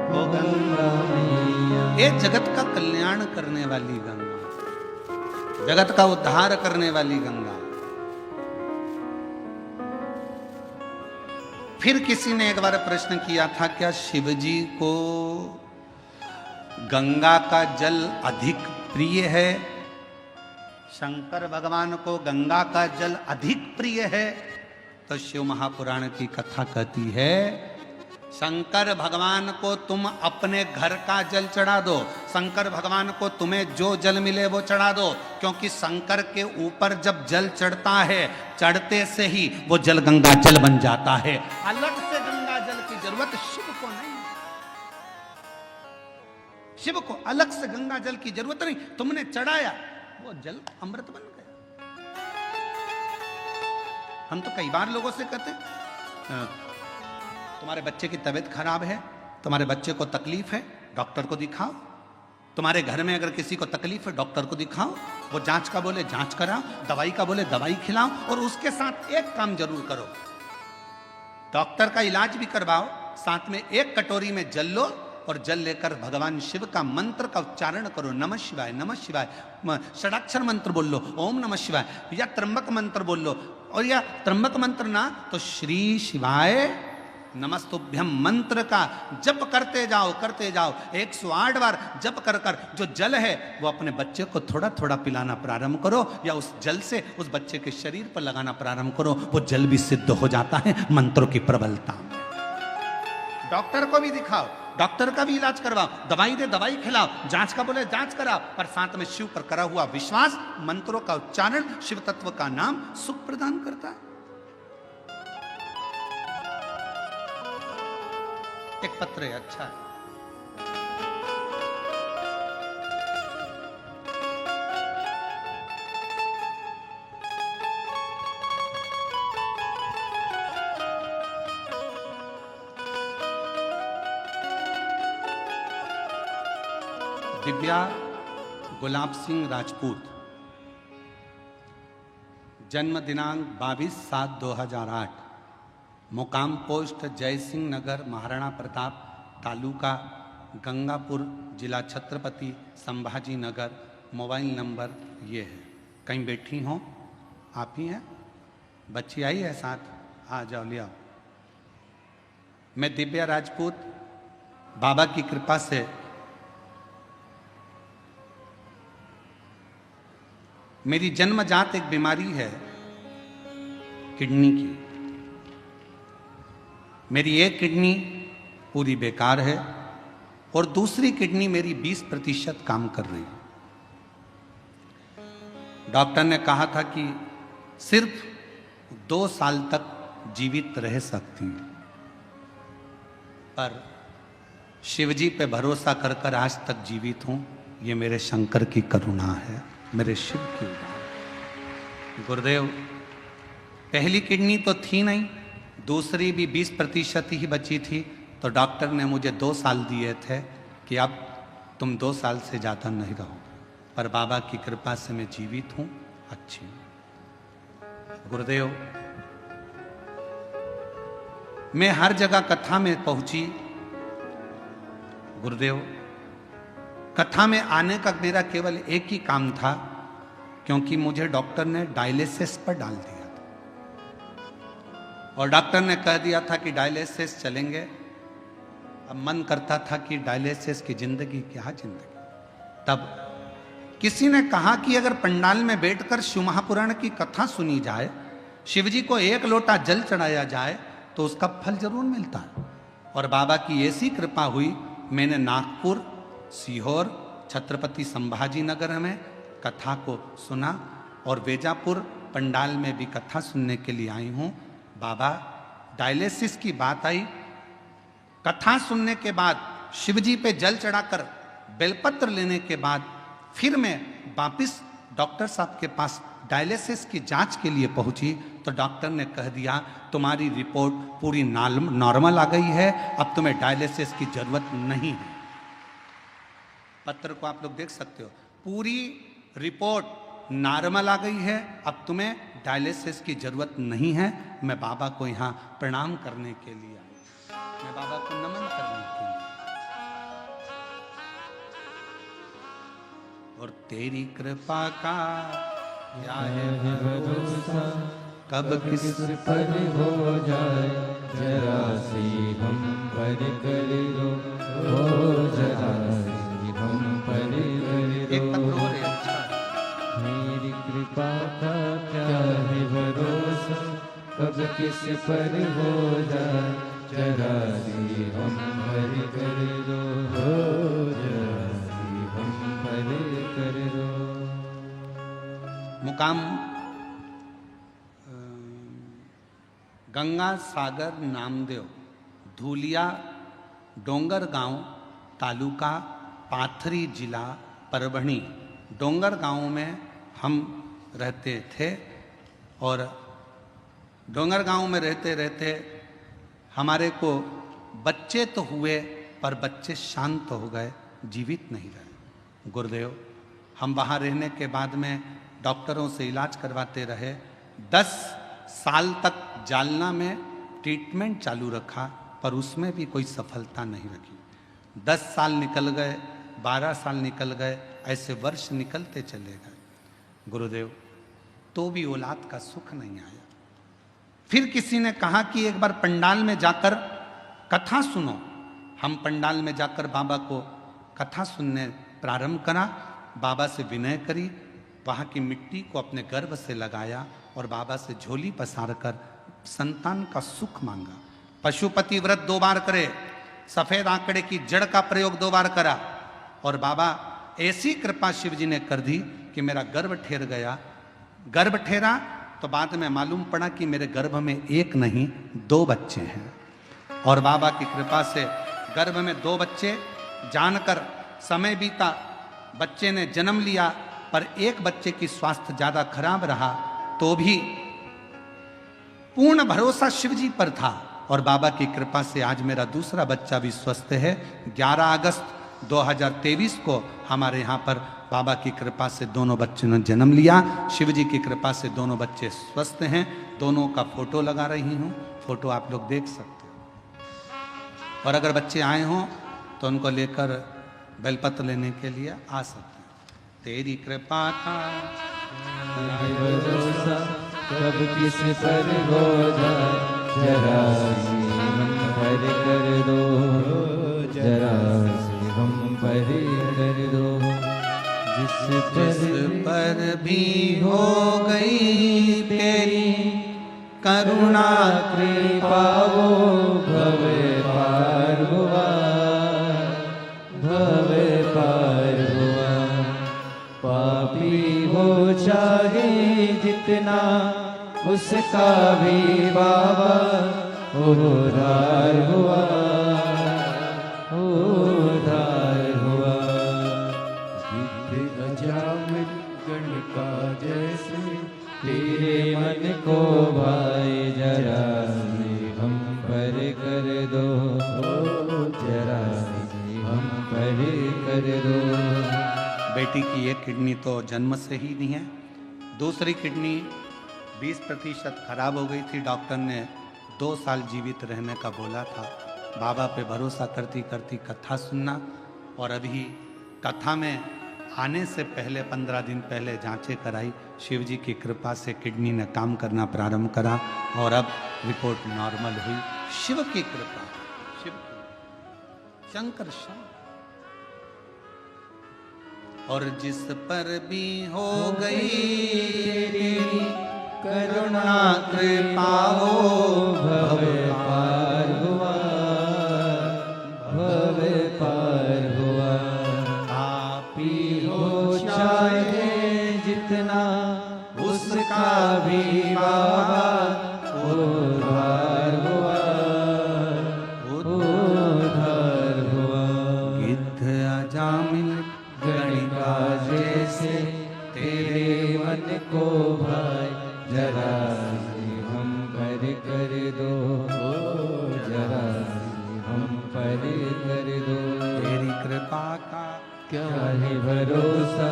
[SPEAKER 2] हो गंगा मैया।
[SPEAKER 1] ये जगत का कल्याण करने वाली गंगा, जगत का उद्धार करने वाली गंगा। फिर किसी ने एक बार प्रश्न किया था, क्या शिव जी को गंगा का जल अधिक प्रिय है शंकर भगवान को गंगा का जल अधिक प्रिय है, तो शिव महापुराण की कथा कहती है शंकर भगवान को तुम अपने घर का जल चढ़ा दो, शंकर भगवान को तुम्हें जो जल मिले वो चढ़ा दो, क्योंकि शंकर के ऊपर जब जल चढ़ता है, चढ़ते से ही वो जल गंगा जल बन जाता है। अलग से गंगा जल की जरूरत शिव को नहीं, शिव को अलग से गंगा जल की जरूरत नहीं, तुमने चढ़ाया वो जल अमृत बन गया। हम तो कई बार लोगों से कहते तुम्हारे बच्चे की तबीयत खराब है, तुम्हारे बच्चे को तकलीफ है, डॉक्टर को दिखाओ। तुम्हारे घर में अगर किसी को तकलीफ है, डॉक्टर को दिखाओ। वो जांच का बोले जांच कराओ, दवाई का बोले दवाई खिलाओ, और उसके साथ एक काम जरूर करो, डॉक्टर का इलाज भी करवाओ, साथ में एक कटोरी में जल लो और जल लेकर भगवान शिव का मंत्र का उच्चारण करो। नमः शिवाय, नमः शिवाय, षडाक्षर मंत्र बोल लो, ओम नमः शिवाय, या त्र्यंबक मंत्र बोल लो, और या त्र्यंबक मंत्र ना तो श्री शिवाय नमस्तुभ्यम मंत्र का जप करते जाओ 108 बार जप कर कर जो जल है वो अपने बच्चे को थोड़ा थोड़ा पिलाना प्रारंभ करो, या उस जल से उस बच्चे के शरीर पर लगाना प्रारंभ करो। वो जल भी सिद्ध हो जाता है मंत्रों की प्रबलता में। डॉक्टर को भी दिखाओ, डॉक्टर का भी इलाज करवाओ, दवाई दे दवाई खिलाओ, जांच का बोले जांच कराओ, पर साथ में शिव पर करा हुआ विश्वास, मंत्रों का उच्चारण, शिव तत्व का नाम सुख प्रदान करता है। एक पत्र है, अच्छा है। दिव्या गुलाब सिंह राजपूत, जन्म दिनांक 22/7/2008, मुकाम पोस्ट जय सिंह नगर, महाराणा प्रताप, तालुका गंगापुर, जिला छत्रपति संभाजी नगर। मोबाइल नंबर ये है। कहीं बैठी हो आप ही हैं? बच्ची आई है साथ? आ जाओ, ले आओ। मैं दिव्या राजपूत, बाबा की कृपा से मेरी जन्मजात एक बीमारी है किडनी की। मेरी एक किडनी पूरी बेकार है और दूसरी किडनी मेरी 20% काम कर रही है। डॉक्टर ने कहा था कि सिर्फ 2 साल तक जीवित रह सकती हूं, पर शिवजी पे भरोसा कर कर आज तक जीवित हूं। ये मेरे शंकर की करुणा है, मेरे शिव की उदार। गुरुदेव, पहली किडनी तो थी नहीं, दूसरी भी 20% ही बची थी, तो डॉक्टर ने मुझे 2 साल दिए थे कि अब तुम 2 साल से ज़्यादा नहीं रहो, पर बाबा की कृपा से मैं जीवित हूँ, अच्छी हूँ। गुरुदेव, मैं हर जगह कथा में पहुंची। गुरुदेव, कथा में आने का मेरा केवल एक ही काम था, क्योंकि मुझे डॉक्टर ने डायलिसिस पर डाल दिया था और डॉक्टर ने कह दिया था कि डायलिसिस चलेंगे। अब मन करता था कि डायलिसिस की जिंदगी क्या जिंदगी। तब किसी ने कहा कि अगर पंडाल में बैठकर शिव महापुराण की कथा सुनी जाए, शिवजी को 1 लोटा जल चढ़ाया जाए, तो उसका फल जरूर मिलता है। और बाबा की ऐसी कृपा हुई, मैंने नागपुर, सीहोर, छत्रपति संभाजी नगर में कथा को सुना और वेजापुर पंडाल में भी कथा सुनने के लिए आई हूँ। बाबा, डायलिसिस की बात आई, कथा सुनने के बाद, शिवजी पे जल चढ़ाकर बेलपत्र लेने के बाद फिर मैं वापिस डॉक्टर साहब के पास डायलिसिस की जांच के लिए पहुंची, तो डॉक्टर ने कह दिया तुम्हारी रिपोर्ट पूरी नॉर्मल आ गई है, अब तुम्हें डायलिसिस की जरूरत नहीं है। पत्र को आप लोग देख सकते हो, पूरी रिपोर्ट नॉर्मल आ गई है, अब तुम्हें डायलिसिस की जरूरत नहीं है। मैं बाबा को यहाँ प्रणाम करने के लिए आई, मैं बाबा को नमन करने के लिए। और तेरी कृपा का क्या है भरोसा, कब किस
[SPEAKER 2] पर हो जाए, जरा सी हम पर कर दो, ओ जरा सी हम पर कर दो।
[SPEAKER 1] एक पत्र और है, अच्छा।
[SPEAKER 2] मेरी कृपा का क्या है भरोसा, कब किस पर हो जाए जरा सी हम पर कर दो, जरा सी हम पर कर दो।
[SPEAKER 1] मुकाम गंगा सागर नामदेव, धूलिया डोंगर गांव, तालुका पाथरी, जिला परभणी। डोंगर गांव में हम रहते थे और डोंगर गांव में रहते रहते हमारे को बच्चे तो हुए पर बच्चे शांत हो गए, जीवित नहीं रहे। गुरुदेव, हम वहाँ रहने के बाद में डॉक्टरों से इलाज करवाते रहे। 10 साल तक जालना में ट्रीटमेंट चालू रखा पर उसमें भी कोई सफलता नहीं रखी। 10 साल निकल गए, 12 साल निकल गए, ऐसे वर्ष निकलते चले गए। गुरुदेव, तो भी औलाद का सुख नहीं आया। फिर किसी ने कहा कि एक बार पंडाल में जाकर कथा सुनो। हम पंडाल में जाकर बाबा को कथा सुनने प्रारंभ करा। बाबा से विनय करी, वहाँ की मिट्टी को अपने गर्भ से लगाया और बाबा से झोली पसार कर संतान का सुख मांगा। पशुपति व्रत 2 बार करे, सफेद आंकड़े की जड़ का प्रयोग 2 बार करा और बाबा ऐसी कृपा शिव जी ने कर दी कि मेरा गर्भ ठहर गया। गर्भ ठहरा तो बाद में मालूम पड़ा कि मेरे गर्भ में 1 नहीं 2 बच्चे हैं। और बाबा की कृपा से गर्भ में 2 बच्चे, जानकर समय बीता, बच्चे ने जन्म लिया पर एक बच्चे की स्वास्थ्य ज्यादा खराब रहा तो भी पूर्ण भरोसा शिव जी पर था और बाबा की कृपा से आज मेरा दूसरा बच्चा भी स्वस्थ है। 11 अगस्त 2023 को हमारे यहाँ पर बाबा की कृपा से दोनों बच्चों ने जन्म लिया। शिव जी की कृपा से दोनों बच्चे स्वस्थ हैं। दोनों का फोटो लगा रही हूँ, फोटो आप लोग देख सकते हो। और अगर बच्चे आए हों तो उनको लेकर बेलपत्र लेने के लिए आ सकते हैं। तेरी कृपा का
[SPEAKER 2] भरोसा, कब किस पर हो जाए जरा सी हम पर कर दो, जरा सी हम पर कर दो।
[SPEAKER 1] जिस पर भी हो गई तेरी करुणा
[SPEAKER 2] कृपा वो भव पार हुआ, भव पार हुआ। पापी हो चाहे जितना उसका भी बाबा उद्धार हुआ, उद्धार हुआ। गिद्ध अजामिल गण का जैसे तेरे मन को भाई जरा से हम पर कर दो, जरा से हम पर कर दो।
[SPEAKER 1] बेटी की एक किडनी तो जन्म से ही नहीं है, दूसरी किडनी 20% खराब हो गई थी। डॉक्टर ने 2 साल जीवित रहने का बोला था। बाबा पे भरोसा करती करती कथा सुनना और अभी कथा में आने से पहले 15 दिन पहले जांचें कराई। शिव जी की कृपा से किडनी ने काम करना प्रारंभ करा और अब रिपोर्ट नॉर्मल हुई। शिव की कृपा, शिव की, शंकर शंकर। और जिस पर भी हो गई तेरी
[SPEAKER 2] करुणा कृपा हो भव पार हुआ, भव पार हुआ। आपी हो चाहे जितना उसका भी बाबा उद्धार हुआ, उद्धार हुआ।
[SPEAKER 1] गिद्ध अजामिल
[SPEAKER 2] गणिका जैसे तेरे मन को भाई जरा सी हम पर कर दो, जरा सी हम पर कर दो।
[SPEAKER 1] तेरी कृपा का
[SPEAKER 2] क्या है भरोसा,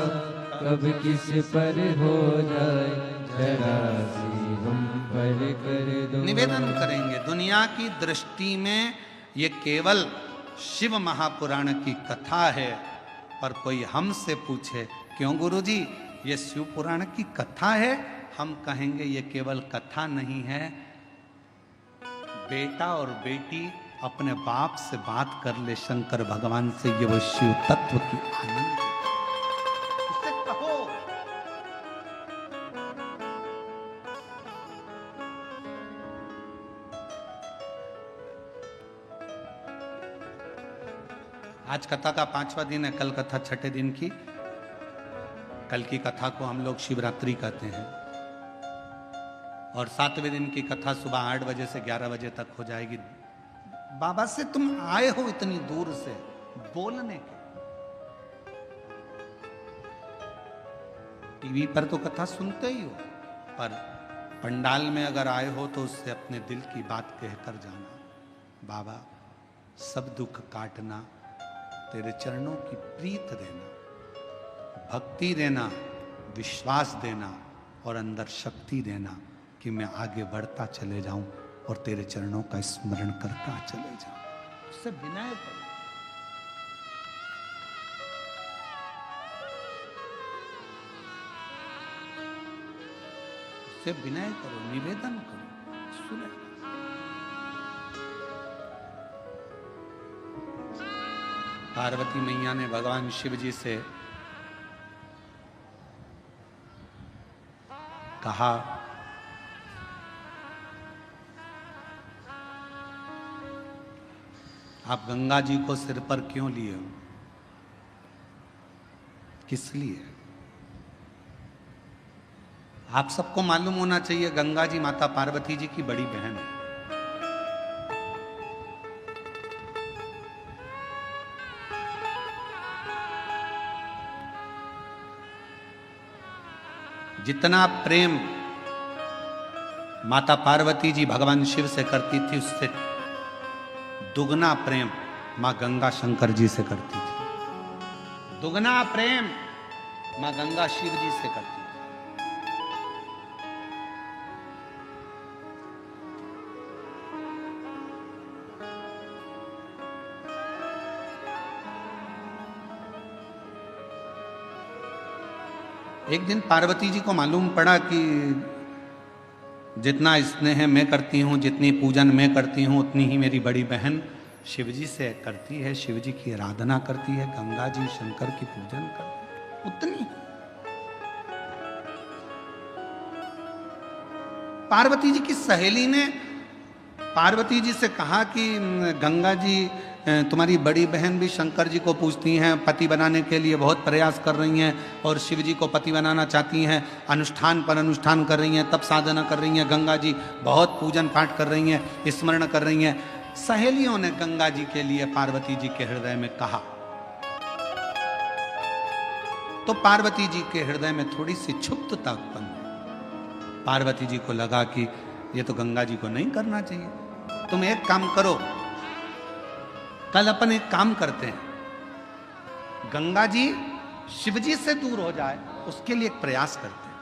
[SPEAKER 2] कब किस पर हो जाए जरा सी हम पर कर दो।
[SPEAKER 1] निवेदन करेंगे, दुनिया की दृष्टि में ये केवल शिव महापुराण की कथा है। पर कोई हमसे पूछे क्यों गुरुजी ये शिव पुराण की कथा है, हम कहेंगे ये केवल कथा नहीं है। बेटा और बेटी अपने बाप से बात कर ले शंकर भगवान से, ये वो शिव तत्व की आनंद। इसे कहो आज कथा का 5वां दिन है, कल कथा 6ठे दिन की। कल की कथा को हम लोग शिवरात्रि कहते हैं और 7वें दिन की कथा सुबह 8 बजे से 11 बजे तक हो जाएगी। बाबा से तुम आए हो इतनी दूर से बोलने के, टीवी पर तो कथा सुनते ही हो, पर पंडाल में अगर आए हो तो उससे अपने दिल की बात कहकर जाना। बाबा सब दुख काटना, तेरे चरणों की प्रीत देना, भक्ति देना, विश्वास देना और अंदर शक्ति देना कि मैं आगे बढ़ता चले जाऊं और तेरे चरणों का स्मरण करता चले जाऊं। उससे विनय करो, उससे विनय करो, निवेदन करो, सुने। पार्वती मैया ने भगवान शिव जी से कहा, आप गंगा जी को सिर पर क्यों लिए हो, किस लिए? आप सबको मालूम होना चाहिए गंगा जी माता पार्वती जी की बड़ी बहन है। जितना प्रेम माता पार्वती जी भगवान शिव से करती थी, उससे दुगना प्रेम मां गंगा शंकर जी से करती थी। दुगना प्रेम मां गंगा शिव जी से करती थी। एक दिन पार्वती जी को मालूम पड़ा कि जितना स्नेह मैं करती हूँ, जितनी पूजन मैं करती हूँ, उतनी ही मेरी बड़ी बहन शिव जी से करती है, शिव जी की आराधना करती है, गंगा जी शंकर की पूजन करती है, उतनी। पार्वती जी की सहेली ने पार्वती जी से कहा कि गंगा जी तुम्हारी बड़ी बहन भी शंकर जी को पूजती हैं, पति बनाने के लिए बहुत प्रयास कर रही हैं और शिव जी को पति बनाना चाहती हैं, अनुष्ठान पर अनुष्ठान कर रही हैं, तप साधना कर रही हैं, गंगा जी बहुत पूजन पाठ कर रही हैं, स्मरण कर रही हैं। सहेलियों ने गंगा जी के लिए पार्वती जी के हृदय में कहा, तो पार्वती जी के हृदय में थोड़ी सी क्षुब्धता उत्पन्न हुई। पार्वती जी को लगा कि ये तो गंगा जी को नहीं करना चाहिए, तुम एक काम करो, कल अपन एक काम करते हैं, गंगा जी शिव जी से दूर हो जाए उसके लिए एक प्रयास करते हैं।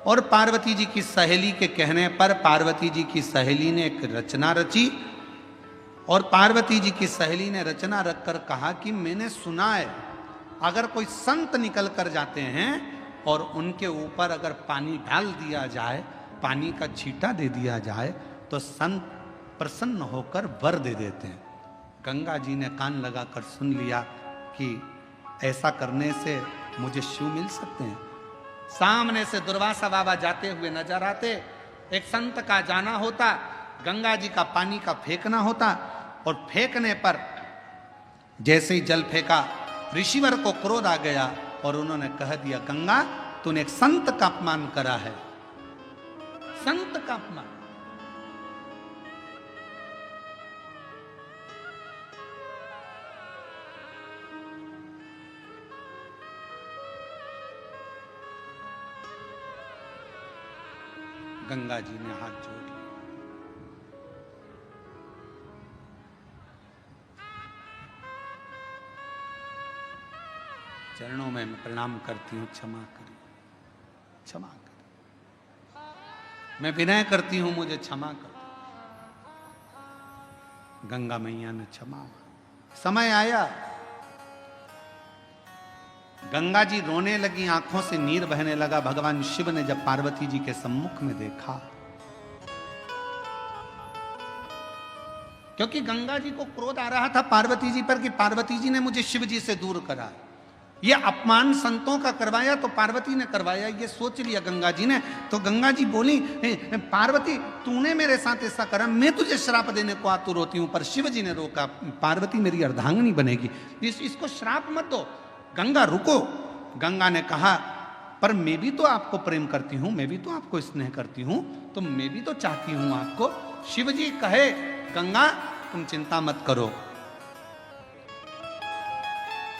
[SPEAKER 1] और पार्वती जी की सहेली के कहने पर पार्वती जी की सहेली ने एक रचना रची और पार्वती जी की सहेली ने रचना रखकर कहा कि मैंने सुना है अगर कोई संत निकल कर जाते हैं और उनके ऊपर अगर पानी डाल दिया जाए, पानी का छींटा दे दिया जाए, तो संत प्रसन्न होकर वर दे देते हैं। गंगा जी ने कान लगाकर सुन लिया कि ऐसा करने से मुझे शिव मिल सकते हैं। सामने से दुर्वासा बाबा जाते हुए नजर आते, एक संत का जाना होता, गंगा जी का पानी का फेंकना होता और फेंकने पर जैसे ही जल फेंका, ऋषिवर को क्रोध आ गया और उन्होंने कह दिया, गंगा तूने एक संत का अपमान करा है, संत का अपमान। गंगा जी ने हाथ जोड़ लिया, चरणों में मैं प्रणाम करती हूं, क्षमा करिए, क्षमा करिए, मैं विनय करती हूं, मुझे क्षमा कर। गंगा मैया ने क्षमा। समय आया, गंगा जी रोने लगी, आंखों से नीर बहने लगा। भगवान शिव ने जब पार्वती जी के सम्मुख में देखा, क्योंकि गंगा जी को क्रोध आ रहा था पार्वती जी पर कि पार्वती जी ने मुझे शिव जी से दूर करा, ये अपमान संतों का करवाया तो पार्वती ने करवाया, ये सोच लिया गंगा जी ने। तो गंगा जी बोली, पार्वती तूने मेरे साथ ऐसा करा, मैं तुझे श्राप देने को आतुर होती हूं। पर शिव जी ने रोका, पार्वती मेरी अर्धांगिनी बनेगी, इसको श्राप मत दो। गंगा रुको। गंगा ने कहा, पर मैं भी तो आपको प्रेम करती हूं, मैं भी तो आपको स्नेह करती हूं, तो मैं भी तो चाहती हूं आपको। शिव जी कहे, गंगा तुम चिंता मत करो,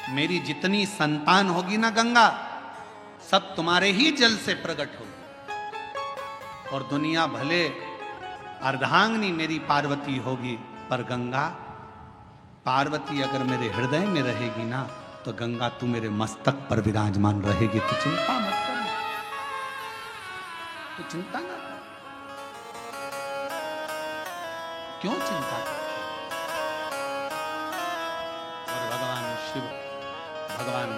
[SPEAKER 1] मेरी जितनी संतान होगी ना गंगा, सब तुम्हारे ही जल से प्रकट होगी, और दुनिया भले अर्धांगिनी मेरी पार्वती होगी, पर गंगा पार्वती अगर मेरे हृदय में रहेगी ना, तो गंगा तू मेरे मस्तक पर विराजमान रहेगी। तू चिंता मत कर, तू चिंता ना कर। क्यों चिंता कर? और भगवान शिव, भगवान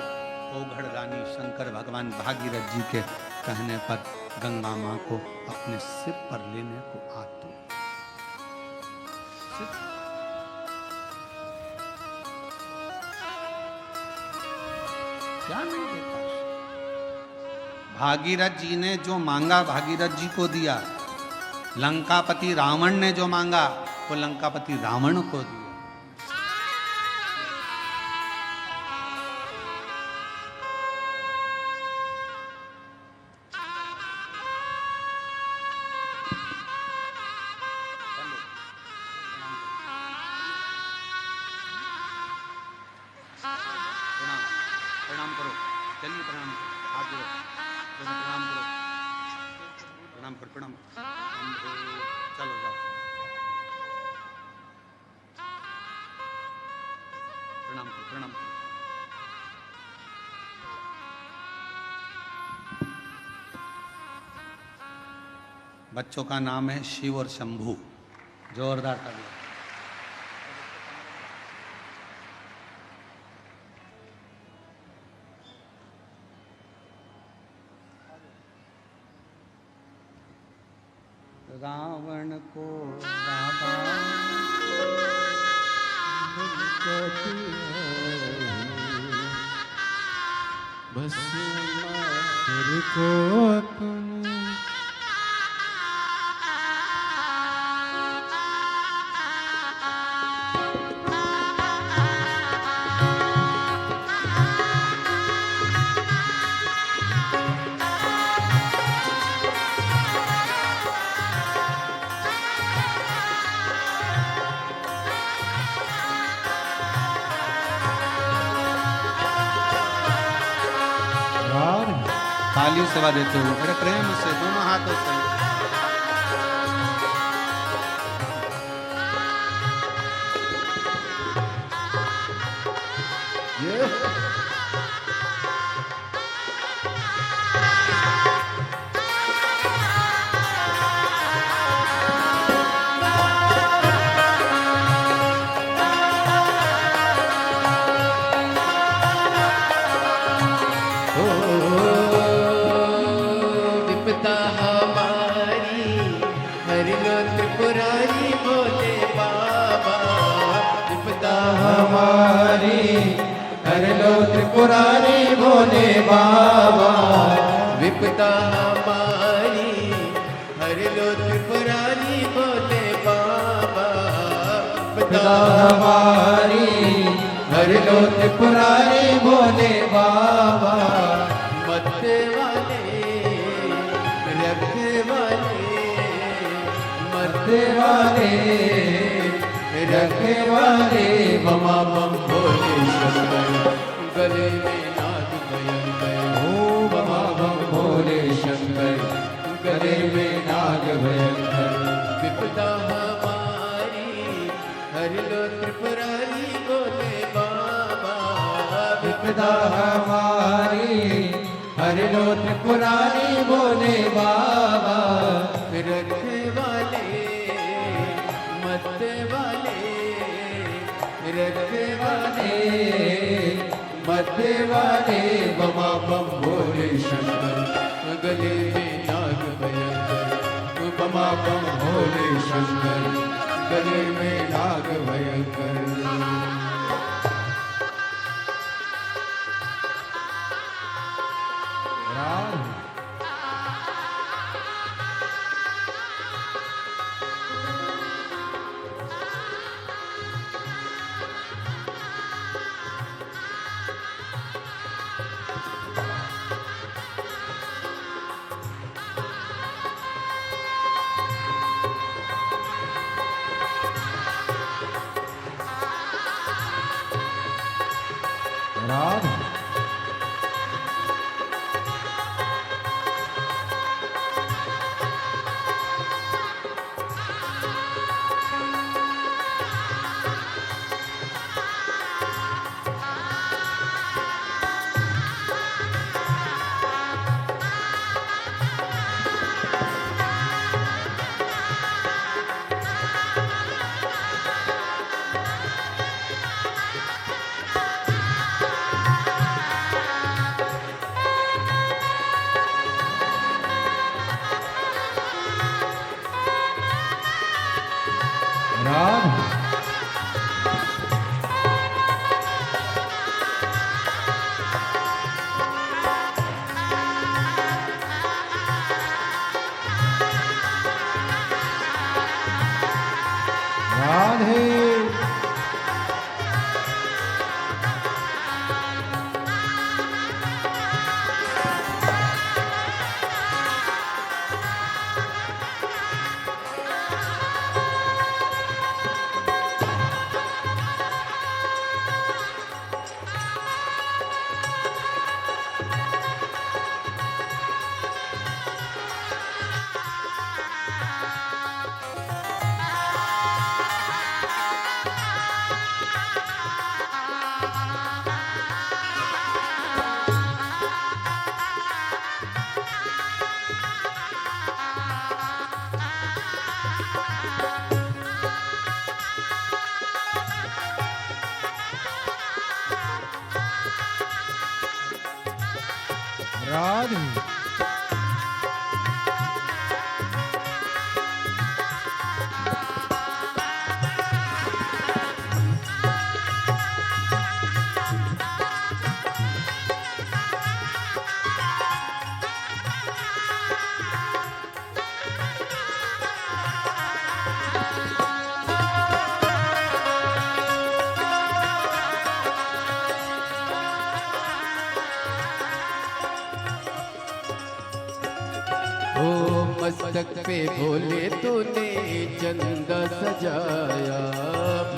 [SPEAKER 1] ओघड़ रानी शंकर भगवान भागीरथ जी के कहने पर गंगा मां को अपने सिर पर लेने को आतुर। क्या नहीं देता? भागीरथ जी ने जो मांगा भागीरथ जी को दिया। लंकापति रावण ने जो मांगा वो लंकापति रावण को दिया। प्रणाम करो, चलिए प्रणाम, हाथ जोड़ो, प्रणाम करो, प्रणाम करो, प्रणाम, चलो जाओ, प्रणाम करो, प्रणाम करो। बच्चों का नाम है शिव और शंभू। जोरदार तालियां। रावण को
[SPEAKER 2] बस मार को अपने
[SPEAKER 1] ताली सेवा देते हो, बड़े प्रेम से दोनों हाथों से।
[SPEAKER 2] त्रिपुरारी भोले बाबा, विपदा हमारी हर लो त्रिपुरारी भोले बाबा, विपदा हमारी हर लो त्रिपुरारी भोले बाबा। मरते वाले रखने वाले, मरते वाले रखने वाले, बमा बम भोले शंकर, गले में नाग भयंकर, ओ बमा बम भोले शंकर, गले में नाग भयंकर। विपदा हमारी हर लो त्रिपुरारी भोले बाबा, विपदा हमारी हर लो त्रिपुरारी भोले बाबा। रखने वाले मरते वाले, रखने वाले मरते वाले, बमा बम भोले शंकर, गले में नाग भयंकर, बमा बम भोले शंकर, गले में नाग भयंकर। राधे राधे राधे राधे राधे
[SPEAKER 3] ओ मस्तक पे भोले तूने चंदा सजाया,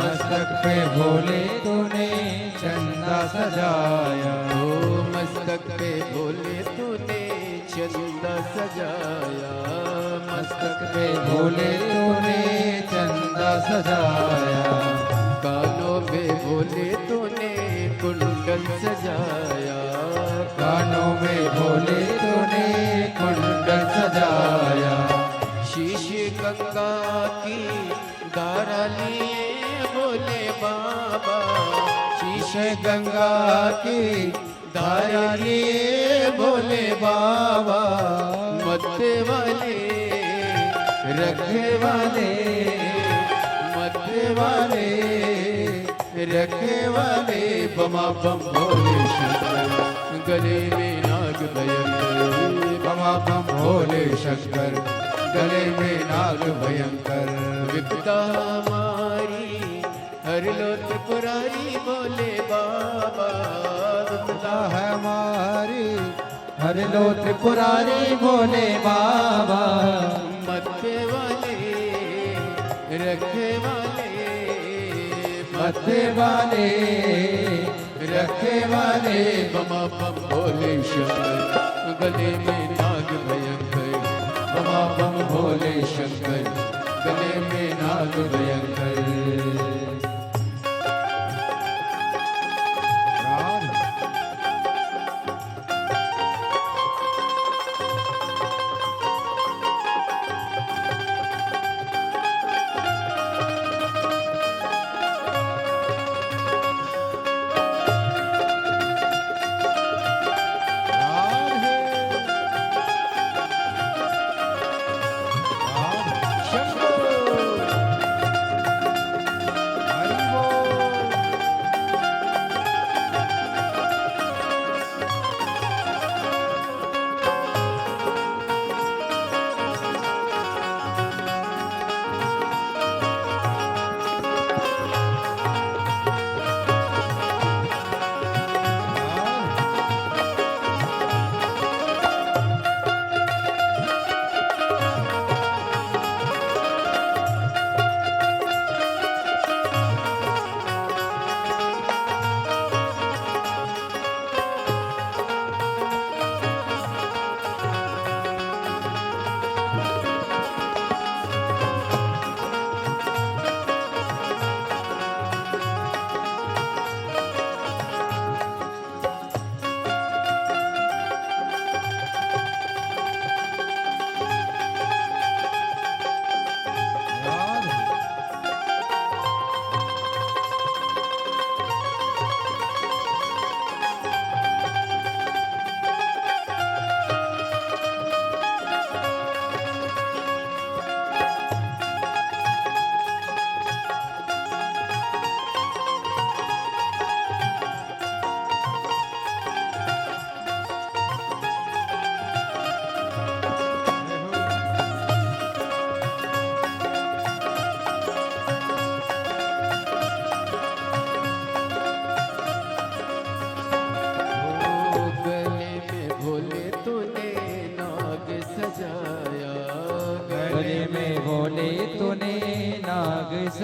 [SPEAKER 2] मस्तक पे भोले तूने चंदा सजाया।
[SPEAKER 3] ओ मस्तक पे भोले तूने चंदा सजाया,
[SPEAKER 2] मस्तक पे भोले तूने चंदा सजाया।
[SPEAKER 3] कानों में भोले तूने कुंडल सजाया,
[SPEAKER 2] कानों में भोले तूने कुंडल सजाया।
[SPEAKER 3] शीश गंगा की धारा लिए भोले बाबा,
[SPEAKER 2] शीश गंगा की धारा लिए भोले बाबा।
[SPEAKER 3] मत्ते वाले
[SPEAKER 2] रखे वाले
[SPEAKER 3] मत्ते
[SPEAKER 2] वाले रखे वाले बमा बम भोले शंकर,
[SPEAKER 3] गले में नाग भयंकर,
[SPEAKER 2] बमा बम भोले शंकर, गले में नाग भयंकर।
[SPEAKER 3] विपदा हमारी हर लो त्रिपुरारी भोले बाबा,
[SPEAKER 2] विपदा है हमारी हर लो त्रिपुरारी भोले बाबा।
[SPEAKER 3] मत्ते वाले रखे वाले
[SPEAKER 2] मत्ते वाले रखे वाले
[SPEAKER 3] बमा बम भोले शंकर, गले में नाग भयंकर,
[SPEAKER 2] बमा बम भोले शंकर, गले में नाग भयंकर।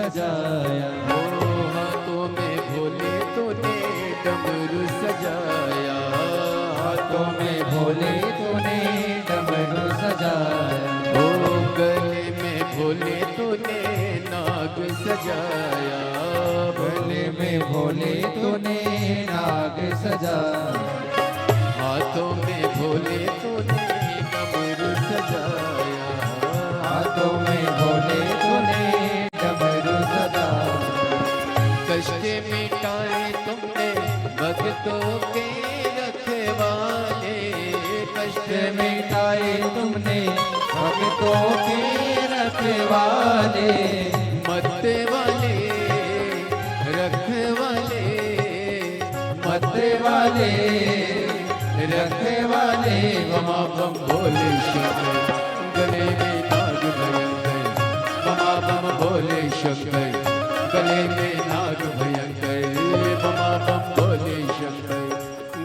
[SPEAKER 2] सजाया।
[SPEAKER 3] ओ हाथों में भोले तूने डमरू सजाया,
[SPEAKER 2] हाथों में भोले तूने डमरू सजाया।
[SPEAKER 3] ओ गले में भोले तूने नाग सजाया,
[SPEAKER 2] गले में भोले तूने नाग सजाया।
[SPEAKER 3] हाथों में भोले तूने डमरू सजाया,
[SPEAKER 2] हाथों में भोले तूने डमरू सजाया।
[SPEAKER 3] कष्ट मिटाए तुमने भक्तों के रखवाले, कष्ट
[SPEAKER 2] मिटाए तुमने भक्तों के रखवाले।
[SPEAKER 3] मत वाले रखवाले,
[SPEAKER 2] मत वाले रखवाले।
[SPEAKER 3] बमा बम भोले शंकर, गले में नाग भयंकर, बमा बम भोले शंकर, गले में नाग भयंकर, बमा बम भोले शंकर,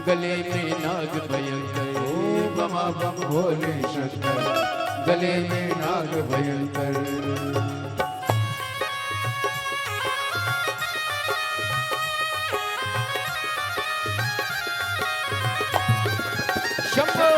[SPEAKER 3] गले में नाग भयंकर, बमा बम भोले शंकर, गले में नाग भयंकर। शंभो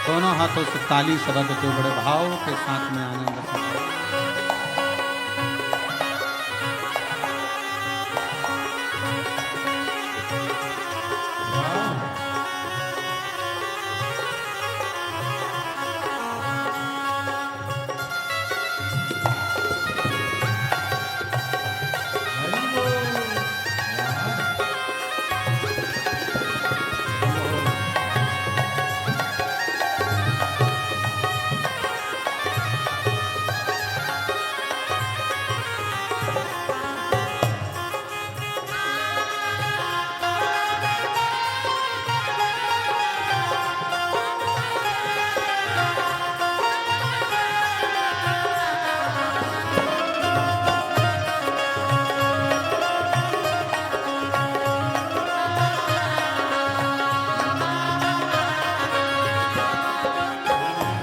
[SPEAKER 1] दोनों हाथों से ताली शब्द के बड़े भाव के साथ में आनंद से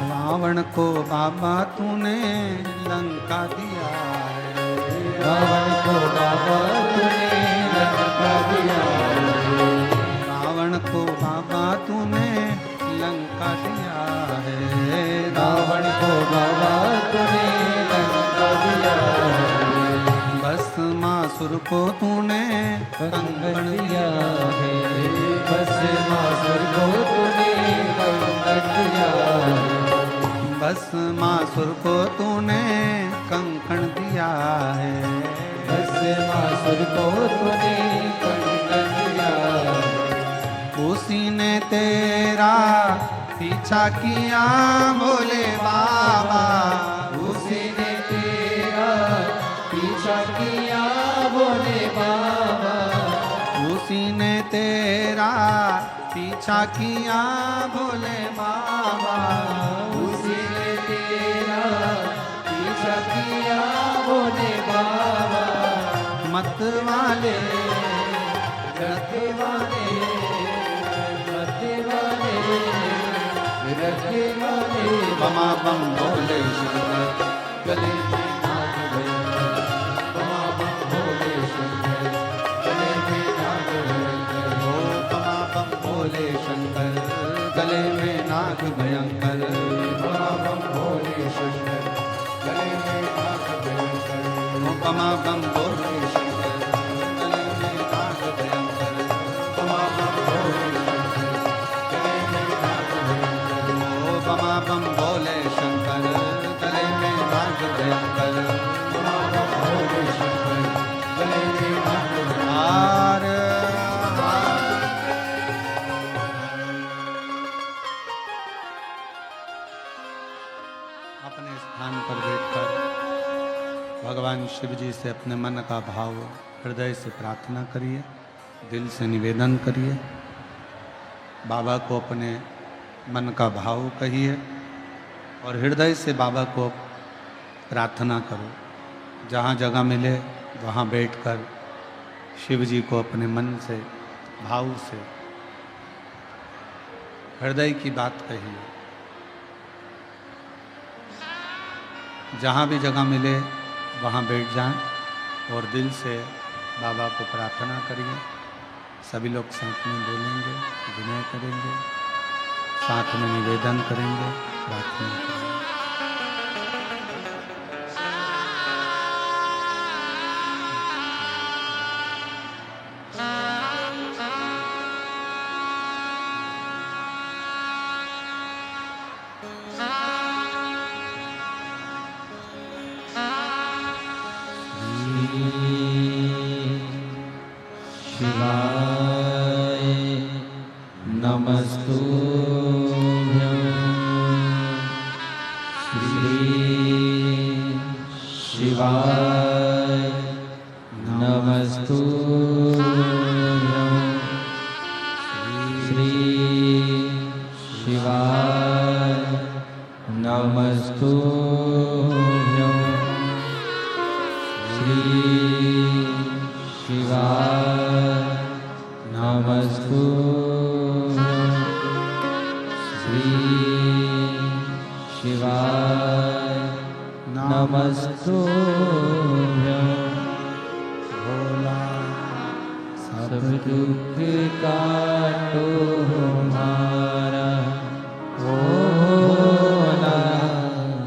[SPEAKER 1] रावण को बाबा तूने लंका दिया है,
[SPEAKER 2] रावण को बाबा तूने लंका दिया है।
[SPEAKER 1] रावण को बाबा तूने लंका दिया है,
[SPEAKER 2] रावण को बाबा तूने लंका दिया है।
[SPEAKER 1] भस्मासुर को तूने
[SPEAKER 2] कंगन दिया है, भस्मासुर को तूने कंगन दिया है।
[SPEAKER 1] भस्मासुर को तूने कंकण दिया है,
[SPEAKER 2] भस्मासुर को तूने कंगन दिया है।
[SPEAKER 1] उसी ने तेरा पीछा किया भोले बाबा,
[SPEAKER 2] उसी ने तेरा पीछा किया भोले बाबा।
[SPEAKER 1] उसी ने तेरा पीछा किया भोले बाबा,
[SPEAKER 2] उसी ने तेरा पीछा किया भोले बाबा।
[SPEAKER 1] मत वाले
[SPEAKER 2] रखे वाले रखे वाले रखे वाले।
[SPEAKER 1] बमा बम भोले शंकर,
[SPEAKER 2] गले में नाग भयंकर, बमा बम भोले शंकर, गले में नाग भयंकर।
[SPEAKER 1] ओ बमा बम भोले शंकर, गले में नाग भयंकर,
[SPEAKER 2] बमा बम भोले शंकर, गले में नाग भयंकर।
[SPEAKER 1] ओ बमा बम भोले शंकर, गले में नाग भयंकर,
[SPEAKER 2] बमा बम भोले शंकर, गले भयंकर
[SPEAKER 3] बमा बम भोले शंकर गले में नाग भयंकर
[SPEAKER 1] हार अपने स्थान पर बैठकर भगवान शिव जी से अपने मन का भाव हृदय से प्रार्थना करिए, दिल से निवेदन करिए। बाबा को अपने मन का भाव कहिए और हृदय से बाबा को प्रार्थना करो। जहाँ जगह मिले वहाँ बैठकर शिव जी को अपने मन से भाव से हृदय की बात कहिए। जहाँ भी जगह मिले वहाँ बैठ जाएं और दिल से बाबा को प्रार्थना करिए। सभी लोग साथ में बोलेंगे, विनय करेंगे, साथ में निवेदन करेंगे, प्रार्थना करेंगे।
[SPEAKER 2] शिवाय नमस्तुभ्यं श्री शिवाय नमस्तुभ्यं श्री शिवाय नमस्तुभ्यं श्री शिवाय नमस्तुभ्यं श्री शिवाय नमस्तुभ्यं भोला सब दुख काटो हमारा भोला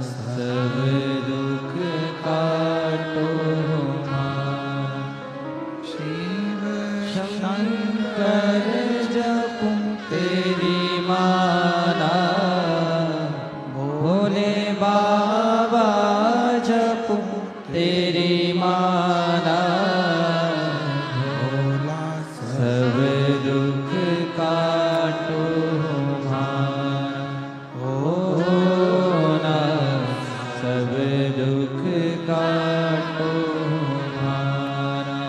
[SPEAKER 2] सब दुख काटो हमारा
[SPEAKER 1] शिव
[SPEAKER 2] शंकर जपूं तेरी माला भोले बाबा जपूं तेरी माला
[SPEAKER 1] भोला
[SPEAKER 2] सब दुख काटो हमारा भोला सब दुख काटो हमारा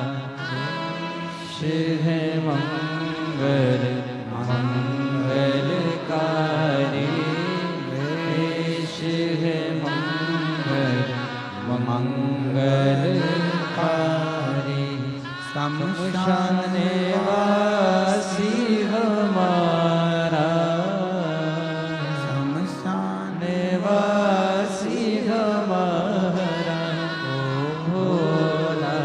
[SPEAKER 2] शिव मंगल मंगलकारी शिव मंगल मंगलकारी शमशान वासी हमारा शमशान वासी हमारा भोला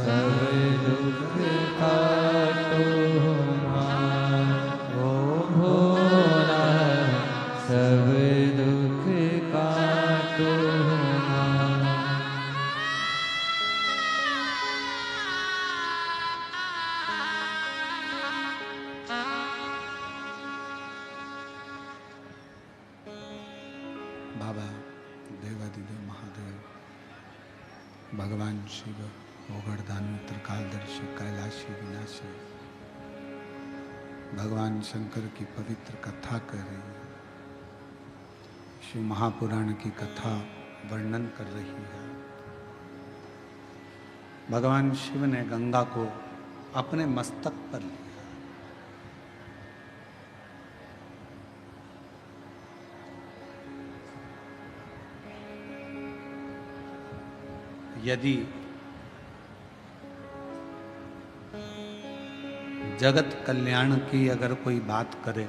[SPEAKER 2] सब दुख काटो हमारा भोला सब दुख काटो हमारा
[SPEAKER 1] बाबा देवादिदेव महादेव भगवान शिव ओगड़दानी त्रिकालदर्शी कैलाशी विनाशी भगवान शंकर की पवित्र कथा कर रही है। शिव महापुराण की कथा वर्णन कर रही है। भगवान शिव ने गंगा को अपने मस्तक पर लिया। यदि जगत कल्याण की अगर कोई बात करे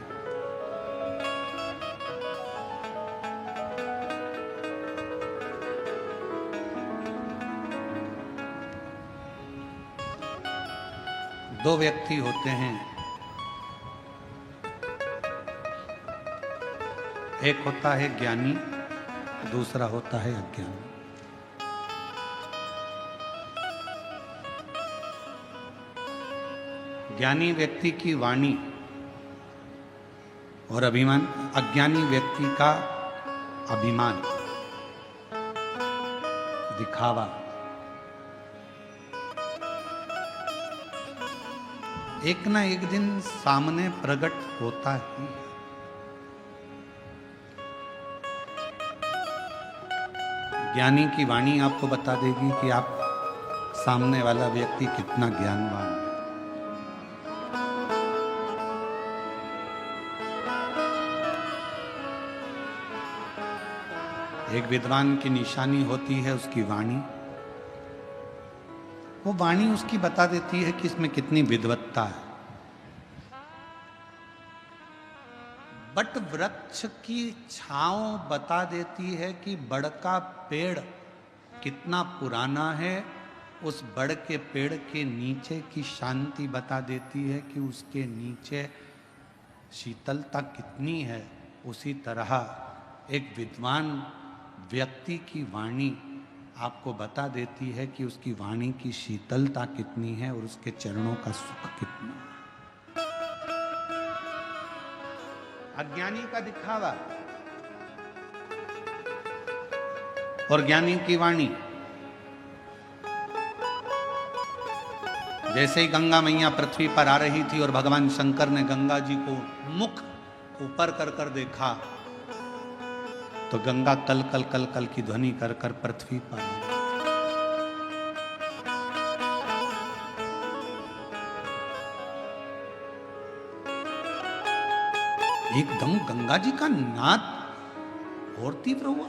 [SPEAKER 1] दो व्यक्ति होते हैं, एक होता है ज्ञानी, दूसरा होता है अज्ञानी। ज्ञानी व्यक्ति की वाणी और अभिमान, अज्ञानी व्यक्ति का अभिमान। दिखावा एक ना एक दिन सामने प्रकट होता ही है। ज्ञानी की वाणी आपको बता देगी कि आप सामने वाला व्यक्ति कितना ज्ञानवान है। एक विद्वान की निशानी होती है उसकी वाणी। वो वाणी उसकी बता देती है कि इसमें कितनी विद्वत्ता है। बट वृक्ष की छांव बता देती है कि बड़ का पेड़ कितना पुराना है। उस बड़ के पेड़ के नीचे की शांति बता देती है कि उसके नीचे शीतलता कितनी है। उसी तरह एक विद्वान व्यक्ति की वाणी आपको बता देती है कि उसकी वाणी की शीतलता कितनी है और उसके चरणों का सुख कितना है। अज्ञानी का दिखावा और ज्ञानी की वाणी। जैसे ही गंगा मैया पृथ्वी पर आ रही थी और भगवान शंकर ने गंगा जी को मुख ऊपर कर कर देखा तो गंगा कल कल कल कल की ध्वनि कर कर पृथ्वी पर आई। एकदम गंगा जी का नाद और तीव्र हुआ।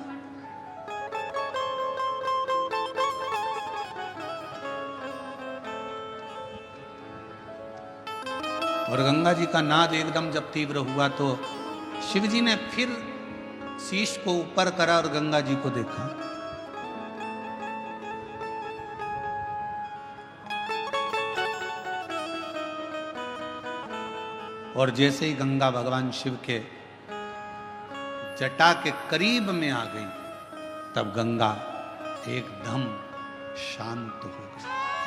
[SPEAKER 1] और गंगा जी का नाद एकदम जब तीव्र हुआ तो शिव जी ने फिर शीश को ऊपर करा और गंगा जी को देखा। और जैसे ही गंगा भगवान शिव के जटा के करीब में आ गई तब गंगा एकदम शांत हो गई,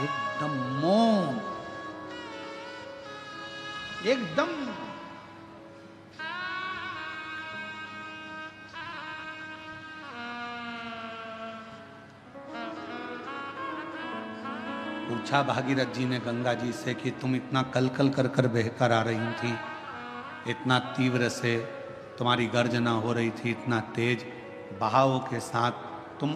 [SPEAKER 1] एकदम मौन, एकदम पूछा भागीरथ जी ने गंगा जी से कि तुम इतना कल कल कर कर बहकर आ रही थी, इतना तीव्र से तुम्हारी गर्जना हो रही थी, इतना तेज बहाव के साथ तुम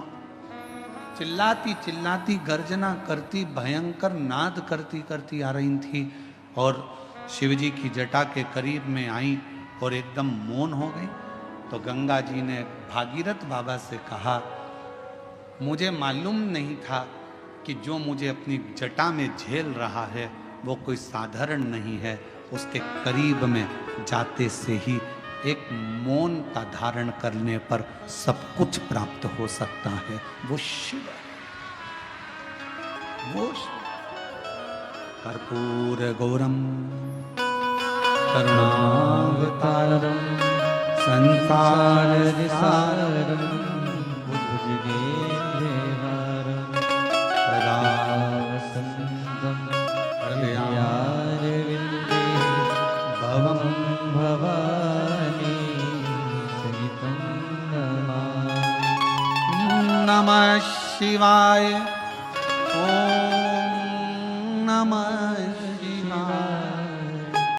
[SPEAKER 1] चिल्लाती चिल्लाती गर्जना करती भयंकर नाद करती करती आ रही थी और शिवजी की जटा के करीब में आई और एकदम मौन हो गई। तो गंगा जी ने भागीरथ बाबा से कहा, मुझे मालूम नहीं था कि जो मुझे अपनी जटा में झेल रहा है वो कोई साधारण नहीं है। उसके करीब में जाते से ही एक मौनता धारण करने पर सब कुछ प्राप्त हो सकता है। वो शिव है, वो कर्पूर गौरम
[SPEAKER 2] करुणावतारम
[SPEAKER 1] संसार
[SPEAKER 2] सारम भुजगेन्द्रहारम सदा वसन्तं हृदयारविन्दे भवं भवानी सहितं नमामि।
[SPEAKER 1] नमः शिवाय, ओम नमः शिवाय।